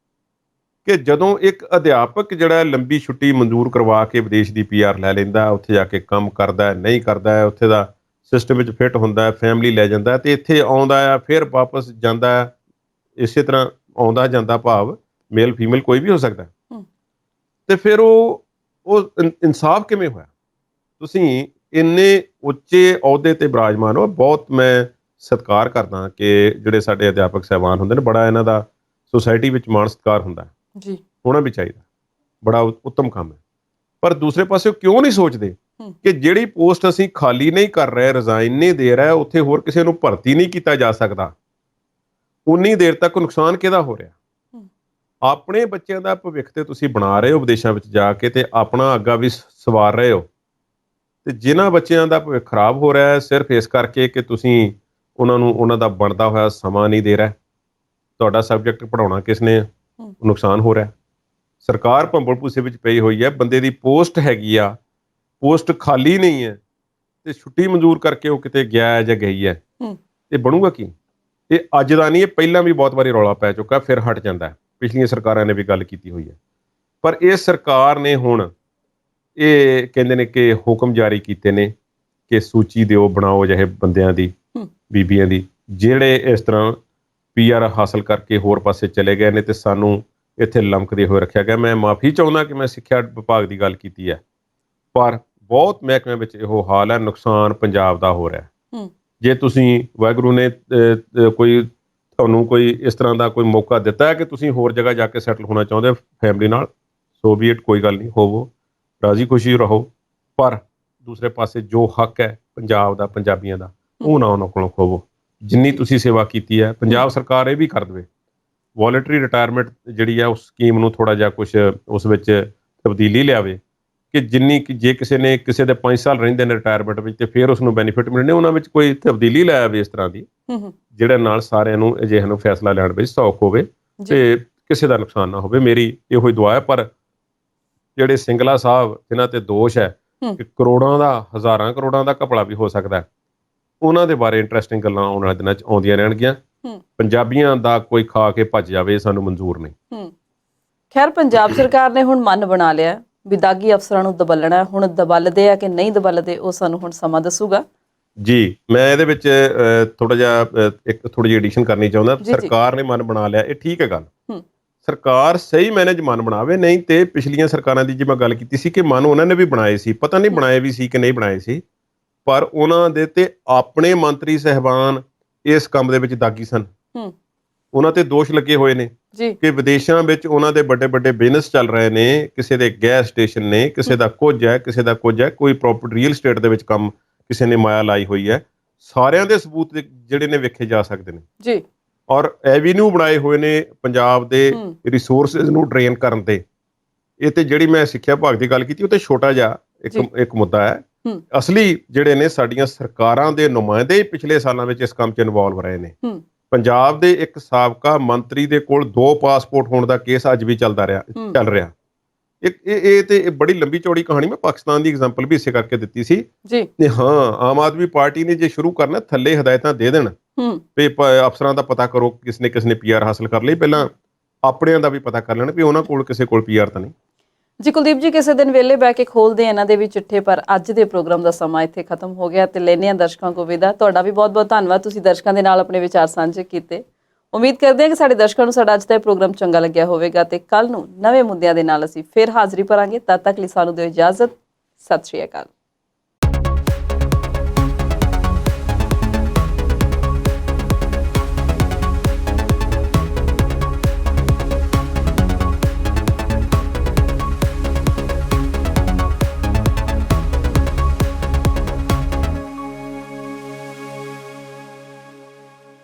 ਕਿ ਜਦੋਂ ਇੱਕ ਅਧਿਆਪਕ ਜਿਹੜਾ ਲੰਬੀ ਛੁੱਟੀ ਮਨਜ਼ੂਰ ਕਰਵਾ ਕੇ ਵਿਦੇਸ਼ ਦੀ PR ਲੈ ਲੈਂਦਾ, ਉੱਥੇ ਜਾ ਕੇ ਕੰਮ ਕਰਦਾ, ਨਹੀਂ ਕਰਦਾ, ਉੱਥੇ ਦਾ ਸਿਸਟਮ ਵਿੱਚ ਫਿੱਟ ਹੁੰਦਾ, ਫੈਮਿਲੀ ਲੈ ਜਾਂਦਾ ਤੇ ਇੱਥੇ ਆਉਂਦਾ ਆ, ਫਿਰ ਵਾਪਸ ਜਾਂਦਾ, ਇਸੇ ਤਰ੍ਹਾਂ ਆਉਂਦਾ ਜਾਂਦਾ, ਭਾਵ ਮੇਲ ਫੀਮੇਲ ਕੋਈ ਵੀ ਹੋ ਸਕਦਾ, ਤੇ ਫਿਰ ਉਹ ਇਨਸਾਫ ਕਿਵੇਂ ਹੋਇਆ? ਤੁਸੀਂ ਇੰਨੇ ਉੱਚੇ ਅਹੁਦੇ ਤੇ ਬਿਰਾਜਮਾਨ ਹੋ, ਬਹੁਤ ਮੈਂ ਸਤਿਕਾਰ ਕਰਦਾ ਕਿ ਜਿਹੜੇ ਸਾਡੇ ਅਧਿਆਪਕ ਸਾਹਿਬਾਨ ਹੁੰਦੇ ਨੇ, ਬੜਾ ਇਹਨਾਂ ਦਾ ਸੁਸਾਇਟੀ ਵਿੱਚ ਮਾਣ ਸਤਿਕਾਰ ਹੁੰਦਾ ਹੈ, ਜੀ ਹੋਣਾ ਵੀ ਚਾਹੀਦਾ, ਬੜਾ ਉੱਤਮ ਕੰਮ ਹੈ। ਪਰ ਦੂਸਰੇ ਪਾਸੇ ਕਿਉਂ ਨਹੀਂ ਸੋਚਦੇ ਕਿ ਜਿਹੜੀ ਪੋਸਟ ਅਸੀਂ ਖਾਲੀ ਨਹੀਂ ਕਰ ਰਹੇ, ਰਿਜ਼ਾਈਨ ਨਹੀਂ ਦੇ ਰਹੇ, ਉੱਥੇ ਹੋਰ ਕਿਸੇ ਨੂੰ ਭਰਤੀ ਨਹੀਂ ਕੀਤਾ ਜਾ ਸਕਦਾ, ਉਨੀ ਦੇਰ ਤੱਕ ਨੁਕਸਾਨ ਕਿਹਦਾ ਹੋ ਰਿਹਾ? ਆਪਣੇ ਬੱਚਿਆਂ ਦਾ ਭਵਿੱਖ ਤੇ ਤੁਸੀਂ ਬਣਾ ਰਹੇ ਹੋ ਵਿਦੇਸ਼ਾਂ ਵਿੱਚ ਜਾ ਕੇ, ਤੇ ਆਪਣਾ ਅੱਗਾ ਵੀ ਸਵਾਰ ਰਹੇ ਹੋ, ਤੇ ਜਿਨ੍ਹਾਂ ਬੱਚਿਆਂ ਦਾ ਭਵਿੱਖ ਖਰਾਬ ਹੋ ਰਿਹਾ ਹੈ ਸਿਰਫ ਇਸ ਕਰਕੇ ਕਿ ਤੁਸੀਂ ਉਹਨਾਂ ਨੂੰ ਉਹਨਾਂ ਦਾ ਬਣਦਾ ਹੋਇਆ ਸਮਾਂ ਨਹੀਂ ਦੇ ਰਹੇ। ਤੁਹਾਡਾ ਸਬਜੈਕਟ ਪੜ੍ਹਾਉਣਾ ਕਿਸ ਨੇ? ਨੁਕਸਾਨ ਹੋ ਰਿਹਾ। ਸਰਕਾਰ ਭੰਬਲ ਭੂਸੇ ਵਿੱਚ ਪਈ ਹੋਈ ਹੈ, ਬੰਦੇ ਦੀ ਪੋਸਟ ਹੈਗੀ ਆ, ਪੋਸਟ ਖਾਲੀ ਨਹੀਂ ਹੈ, ਤੇ ਛੁੱਟੀ ਮਨਜ਼ੂਰ ਕਰਕੇ ਉਹ ਕਿਤੇ ਗਿਆ ਹੈ ਜਾਂ ਗਈ ਹੈ, ਇਹ ਬਣੂਗਾ ਕੀ? ਇਹ ਅੱਜ ਦਾ ਨਹੀਂ, ਇਹ ਪਹਿਲਾਂ ਵੀ ਬਹੁਤ ਵਾਰੀ ਰੌਲਾ ਪੈ ਚੁੱਕਾ, ਫਿਰ ਹਟ ਜਾਂਦਾ ਹੈ। ਪਿਛਲੀਆਂ ਸਰਕਾਰਾਂ ਨੇ ਵੀ ਗੱਲ ਕੀਤੀ ਹੋਈ ਹੈ, ਪਰ ਇਹ ਸਰਕਾਰ ਨੇ ਹੁਣ ਇਹ ਕਹਿੰਦੇ ਨੇ ਕਿ ਹੁਕਮ ਜਾਰੀ ਕੀਤੇ ਨੇ ਕਿ ਸੂਚੀ ਦਿਓ, ਬਣਾਓ ਅਜਿਹੇ ਬੰਦਿਆਂ ਦੀ, ਬੀਬੀਆਂ ਦੀ, ਜਿਹੜੇ ਇਸ ਤਰ੍ਹਾਂ PR ਹਾਸਲ ਕਰਕੇ ਹੋਰ ਪਾਸੇ ਚਲੇ ਗਏ ਨੇ ਤੇ ਸਾਨੂੰ ਇੱਥੇ ਲਮਕਦੇ ਹੋਏ ਰੱਖਿਆ ਗਿਆ। ਮੈਂ ਮਾਫੀ ਚਾਹੁੰਦਾ ਕਿ ਮੈਂ ਸਿੱਖਿਆ ਵਿਭਾਗ ਦੀ ਗੱਲ ਕੀਤੀ ਹੈ, ਪਰ ਬਹੁਤ ਮਹਿਕਮਿਆਂ ਵਿੱਚ ਇਹੋ ਹਾਲ ਹੈ, ਨੁਕਸਾਨ ਪੰਜਾਬ ਦਾ ਹੋ ਰਿਹਾ। ਜੇ ਤੁਸੀਂ ਵਾਹਿਗੁਰੂ ਨੇ ਕੋਈ ਤੁਹਾਨੂੰ ਕੋਈ ਇਸ ਤਰ੍ਹਾਂ ਦਾ ਕੋਈ ਮੌਕਾ ਦਿੱਤਾ ਹੈ ਕਿ ਤੁਸੀਂ ਹੋਰ ਜਗ੍ਹਾ ਜਾ ਕੇ ਸੈਟਲ ਹੋਣਾ ਚਾਹੁੰਦੇ ਹੋ ਫੈਮਿਲੀ ਨਾਲ, ਸੋ ਵੀ ਇਟ, ਕੋਈ ਗੱਲ ਨਹੀਂ, ਹੋਵੋ, ਰਾਜ਼ੀ ਖੁਸ਼ੀ ਰਹੋ, ਪਰ ਦੂਸਰੇ ਪਾਸੇ ਜੋ ਹੱਕ ਹੈ ਪੰਜਾਬ ਦਾ, ਪੰਜਾਬੀਆਂ ਦਾ, ਉਹ ਨਾ ਉਹਨਾਂ ਕੋਲੋਂ ਖੋਵੋ। ਜਿੰਨੀ ਤੁਸੀਂ ਸੇਵਾ ਕੀਤੀ ਹੈ, ਪੰਜਾਬ ਸਰਕਾਰ ਇਹ ਵੀ ਕਰ ਦੇਵੇ, ਵੋਲੰਟਰੀ ਰਿਟਾਇਰਮੈਂਟ ਜਿਹੜੀ ਹੈ ਉਸ ਸਕੀਮ ਨੂੰ ਥੋੜ੍ਹਾ ਜਿਹਾ ਕੁਛ ਉਸ ਵਿੱਚ ਤਬਦੀਲੀ ਲਿਆਵੇ ਕਿ ਜਿੰਨੀ ਜੇ ਕਿਸੇ ਨੇ ਕਿਸੇ ਦੇ 5 ਸਾਲ ਰਹਿੰਦੇ ਨੇ ਰਿਟਾਇਰਮੈਂਟ ਵਿੱਚ ਤੇ ਫਿਰ ਉਸ ਨੂੰ ਬੈਨੀਫਿਟ ਮਿਲਣੇ, ਉਹਨਾਂ ਵਿੱਚ ਕੋਈ ਤਬਦੀਲੀ ਲੈ ਆਵੇ ਇਸ ਤਰ੍ਹਾਂ ਦੀ, ਜਿਹੜੇ ਨਾਲ ਸਾਰਿਆਂ ਨੂੰ ਅਜਿਹੇ ਨੂੰ ਫੈਸਲਾ ਲੈਣ ਵਿੱਚ ਸੌਖ ਹੋਵੇ ਤੇ ਕਿਸੇ ਦਾ ਨੁਕਸਾਨ ਨਾ ਹੋਵੇ। ਮੇਰੀ ਇਹੋ ਹੀ ਦੁਆ ਹੈ। ਪਰ ਜਿਹੜੇ ਸਿੰਗਲਾ ਸਾਹਿਬ ਜਿਨ੍ਹਾਂ ਤੇ ਦੋਸ਼ ਹੈ ਕਿ ਕਰੋੜਾਂ ਦਾ, ਹਜ਼ਾਰਾਂ ਕਰੋੜਾਂ ਦਾ ਘਪਲਾ ਵੀ ਹੋ ਸਕਦਾ, ਉਹਨਾਂ ਦੇ ਬਾਰੇ ਇੰਟਰਸਟਿੰਗ ਗੱਲਾਂ ਆਉਣ ਵਾਲੇ ਦਿਨਾਂ 'ਚ ਆਉਂਦੀਆਂ ਰਹਿਣਗੀਆਂ। ਪੰਜਾਬੀਆਂ ਦਾ ਕੋਈ ਖਾ ਕੇ ਭੱਜ ਜਾਵੇ, ਇਹ ਸਾਨੂੰ ਮਨਜ਼ੂਰ ਨਹੀਂ। ਖੈਰ, ਪੰਜਾਬ ਸਰਕਾਰ ਨੇ ਹੁਣ ਮਨ ਬਣਾ ਲਿਆ ਵੀ ਦਾਗੀ ਅਫਸਰਾਂ ਨੂੰ ਦਬਲਣਾ। ਹੁਣ ਦਬਲਦੇ ਆ ਕਿ ਨਹੀਂ ਦਬਲਦੇ, ਉਹ ਸਾਨੂੰ ਹੁਣ ਸਮਾਂ ਦੱਸੂਗਾ। ਜੀ, ਮੈਂ ਇਹਦੇ ਵਿੱਚ ਥੋੜਾ ਜਿਹਾ ਇੱਕ ਥੋੜੀ ਜਿਹੀ ਐਡੀਸ਼ਨ ਕਰਨੀ ਚਾਹੁੰਦਾ। ਸਰਕਾਰ ਨੇ ਮਨ ਬਣਾ ਲਿਆ, ਇਹ ਠੀਕ ਹੈ ਗੱਲ, ਸਰਕਾਰ ਸਹੀ ਮਾਇਨੇ 'ਚ ਮਨ ਬਣਾਵੇ, ਨਹੀਂ ਤੇ ਪਿਛਲੀਆਂ ਸਰਕਾਰਾਂ ਦੀ ਜੇ ਮੈਂ ਗੱਲ ਕੀਤੀ ਸੀ ਕਿ ਮਨ ਉਹਨਾਂ ਨੇ ਵੀ ਬਣਾਏ ਸੀ, ਪਤਾ ਨਹੀਂ ਬਣਾਏ ਵੀ ਸੀ ਕਿ ਨਹੀਂ ਬਣਾਏ ਸੀ, ਪਰ ਉਹਨਾਂ ਦੇ ਤੇ ਆਪਣੇ ਮੰਤਰੀ ਸਾਹਿਬਾਨ ਇਸ ਕੰਮ ਦੇ ਵਿੱਚ ਦਾਗੀ ਸਨ। ਉਹਨਾਂ ਤੇ ਦੋਸ਼ ਲੱਗੇ ਹੋਏ ਨੇ ਕਿ ਵਿਦੇਸ਼ਾਂ ਵਿੱਚ ਉਹਨਾਂ ਦੇ ਵੱਡੇ ਵੱਡੇ ਬਿਜ਼ਨਸ ਚੱਲ ਰਹੇ ਨੇ, ਕਿਸੇ ਦੇ ਗੈਸ ਸਟੇਸ਼ਨ ਨੇ, ਕਿਸੇ ਦਾ ਕੁਝ ਹੈ, ਕਿਸੇ ਦਾ ਕੁਝ ਹੈ, ਕੋਈ ਪ੍ਰੋਪਰ ਰੀਅਲ ਸਟੇਟ ਦੇ ਵਿੱਚ ਕੰਮ ਕਿਸੇ ਨੇ ਮਾਇਆ ਲਾਈ ਹੋਈ ਹੈ। ਸਾਰਿਆਂ ਦੇ ਸਬੂਤ ਜਿਹੜੇ ਨੇ ਵੇਖੇ ਜਾ ਸਕਦੇ ਨੇ ਜੀ, ਔਰ ਐਵੀਨਿਊ ਬਣਾਏ ਹੋਏ ਨੇ ਪੰਜਾਬ ਦੇ ਰਿਸੋਰਸਿਸ ਨੂੰ ਡਰੇਨ ਕਰਨ ਦੇ। ਇਹ ਤੇ ਜਿਹੜੀ ਮੈਂ ਸਿੱਖਿਆ ਵਿਭਾਗ ਦੀ ਗੱਲ ਕੀਤੀ, ਉਹ ਤੇ ਛੋਟਾ ਜਿਹਾ ਇੱਕ ਮੁੱਦਾ ਹੈ। ਅਸਲੀ ਜਿਹੜੇ ਨੇ ਸਾਡੀਆਂ ਸਰਕਾਰਾਂ ਦੇ ਨੁਮਾਇੰਦੇ ਪਿਛਲੇ ਸਾਲਾਂ ਵਿੱਚ ਇਸ ਕੰਮ 'ਚ ਇਨਵੋਲਵ ਰਹੇ ਨੇ। ਪੰਜਾਬ ਦੇ ਇੱਕ ਸਾਬਕਾ ਮੰਤਰੀ ਦੇ ਕੋਲ 2 ਪਾਸਪੋਰਟ ਹੋਣ ਦਾ ਕੇਸ ਅੱਜ ਵੀ ਚੱਲ ਰਿਹਾ। ਇਹ ਤੇ ਬੜੀ ਲੰਬੀ ਚੌੜੀ ਕਹਾਣੀ, ਮੈਂ ਪਾਕਿਸਤਾਨ ਦੀ ਐਗਜ਼ਾਮਪਲ ਵੀ ਇਸੇ ਕਰਕੇ ਦਿੱਤੀ ਸੀ ਜੀ। ਹਾਂ, ਆਮ ਆਦਮੀ ਪਾਰਟੀ ਨੇ ਜੇ ਸ਼ੁਰੂ ਕਰਨਾ, ਥੱਲੇ ਹਦਾਇਤਾਂ ਦੇ ਦੇਣ ਵੀ ਅਫਸਰਾਂ ਦਾ ਪਤਾ ਕਰੋ ਕਿਸ ਨੇ PR ਹਾਸਲ ਕਰ ਲਈ, ਪਹਿਲਾਂ ਆਪਣਿਆਂ ਦਾ ਵੀ ਪਤਾ ਕਰ ਲੈਣ ਵੀ ਉਹਨਾਂ ਕੋਲ ਕਿਸੇ ਕੋਲ PR ਤਾਂ ਨਹੀਂ। ਜੀ ਕੁਲਦੀਪ ਜੀ, ਕਿਸੇ ਦਿਨ ਵਿਹਲੇ ਬਹਿ ਕੇ ਖੋਲਦੇ ਆ ਇਹਨਾਂ ਦੇ ਵੀ ਚਿੱਠੇ, ਪਰ ਅੱਜ ਦੇ ਪ੍ਰੋਗਰਾਮ ਦਾ ਸਮਾਂ ਇੱਥੇ ਖਤਮ ਹੋ ਗਿਆ ਤੇ ਲੈਂਦੇ ਆ ਦਰਸ਼ਕਾਂ ਕੋ ਵਿਦਾ। ਤੁਹਾਡਾ ਵੀ ਬਹੁਤ ਬਹੁਤ ਧੰਨਵਾਦ, ਤੁਸੀਂ ਦਰਸ਼ਕਾਂ ਦੇ ਨਾਲ ਆਪਣੇ ਵਿਚਾਰ ਸਾਂਝੇ ਕੀਤੇ। ਉਮੀਦ ਕਰਦੇ ਹਾਂ ਕਿ ਸਾਡੇ ਦਰਸ਼ਕਾਂ ਨੂੰ ਸਾਡਾ ਅੱਜ ਦਾ ਇਹ ਪ੍ਰੋਗਰਾਮ ਚੰਗਾ ਲੱਗਿਆ ਹੋਵੇਗਾ ਤੇ ਕੱਲ ਨੂੰ ਨਵੇਂ ਮੁੱਦਿਆਂ ਦੇ ਨਾਲ ਅਸੀਂ ਫਿਰ ਹਾਜ਼ਰੀ ਭਰਾਂਗੇ। ਤਦ ਤੱਕ ਲਈ ਸਾਨੂੰ ਦਿਓ ਇਜਾਜ਼ਤ। ਸਤਿ ਸ਼੍ਰੀ ਅਕਾਲ।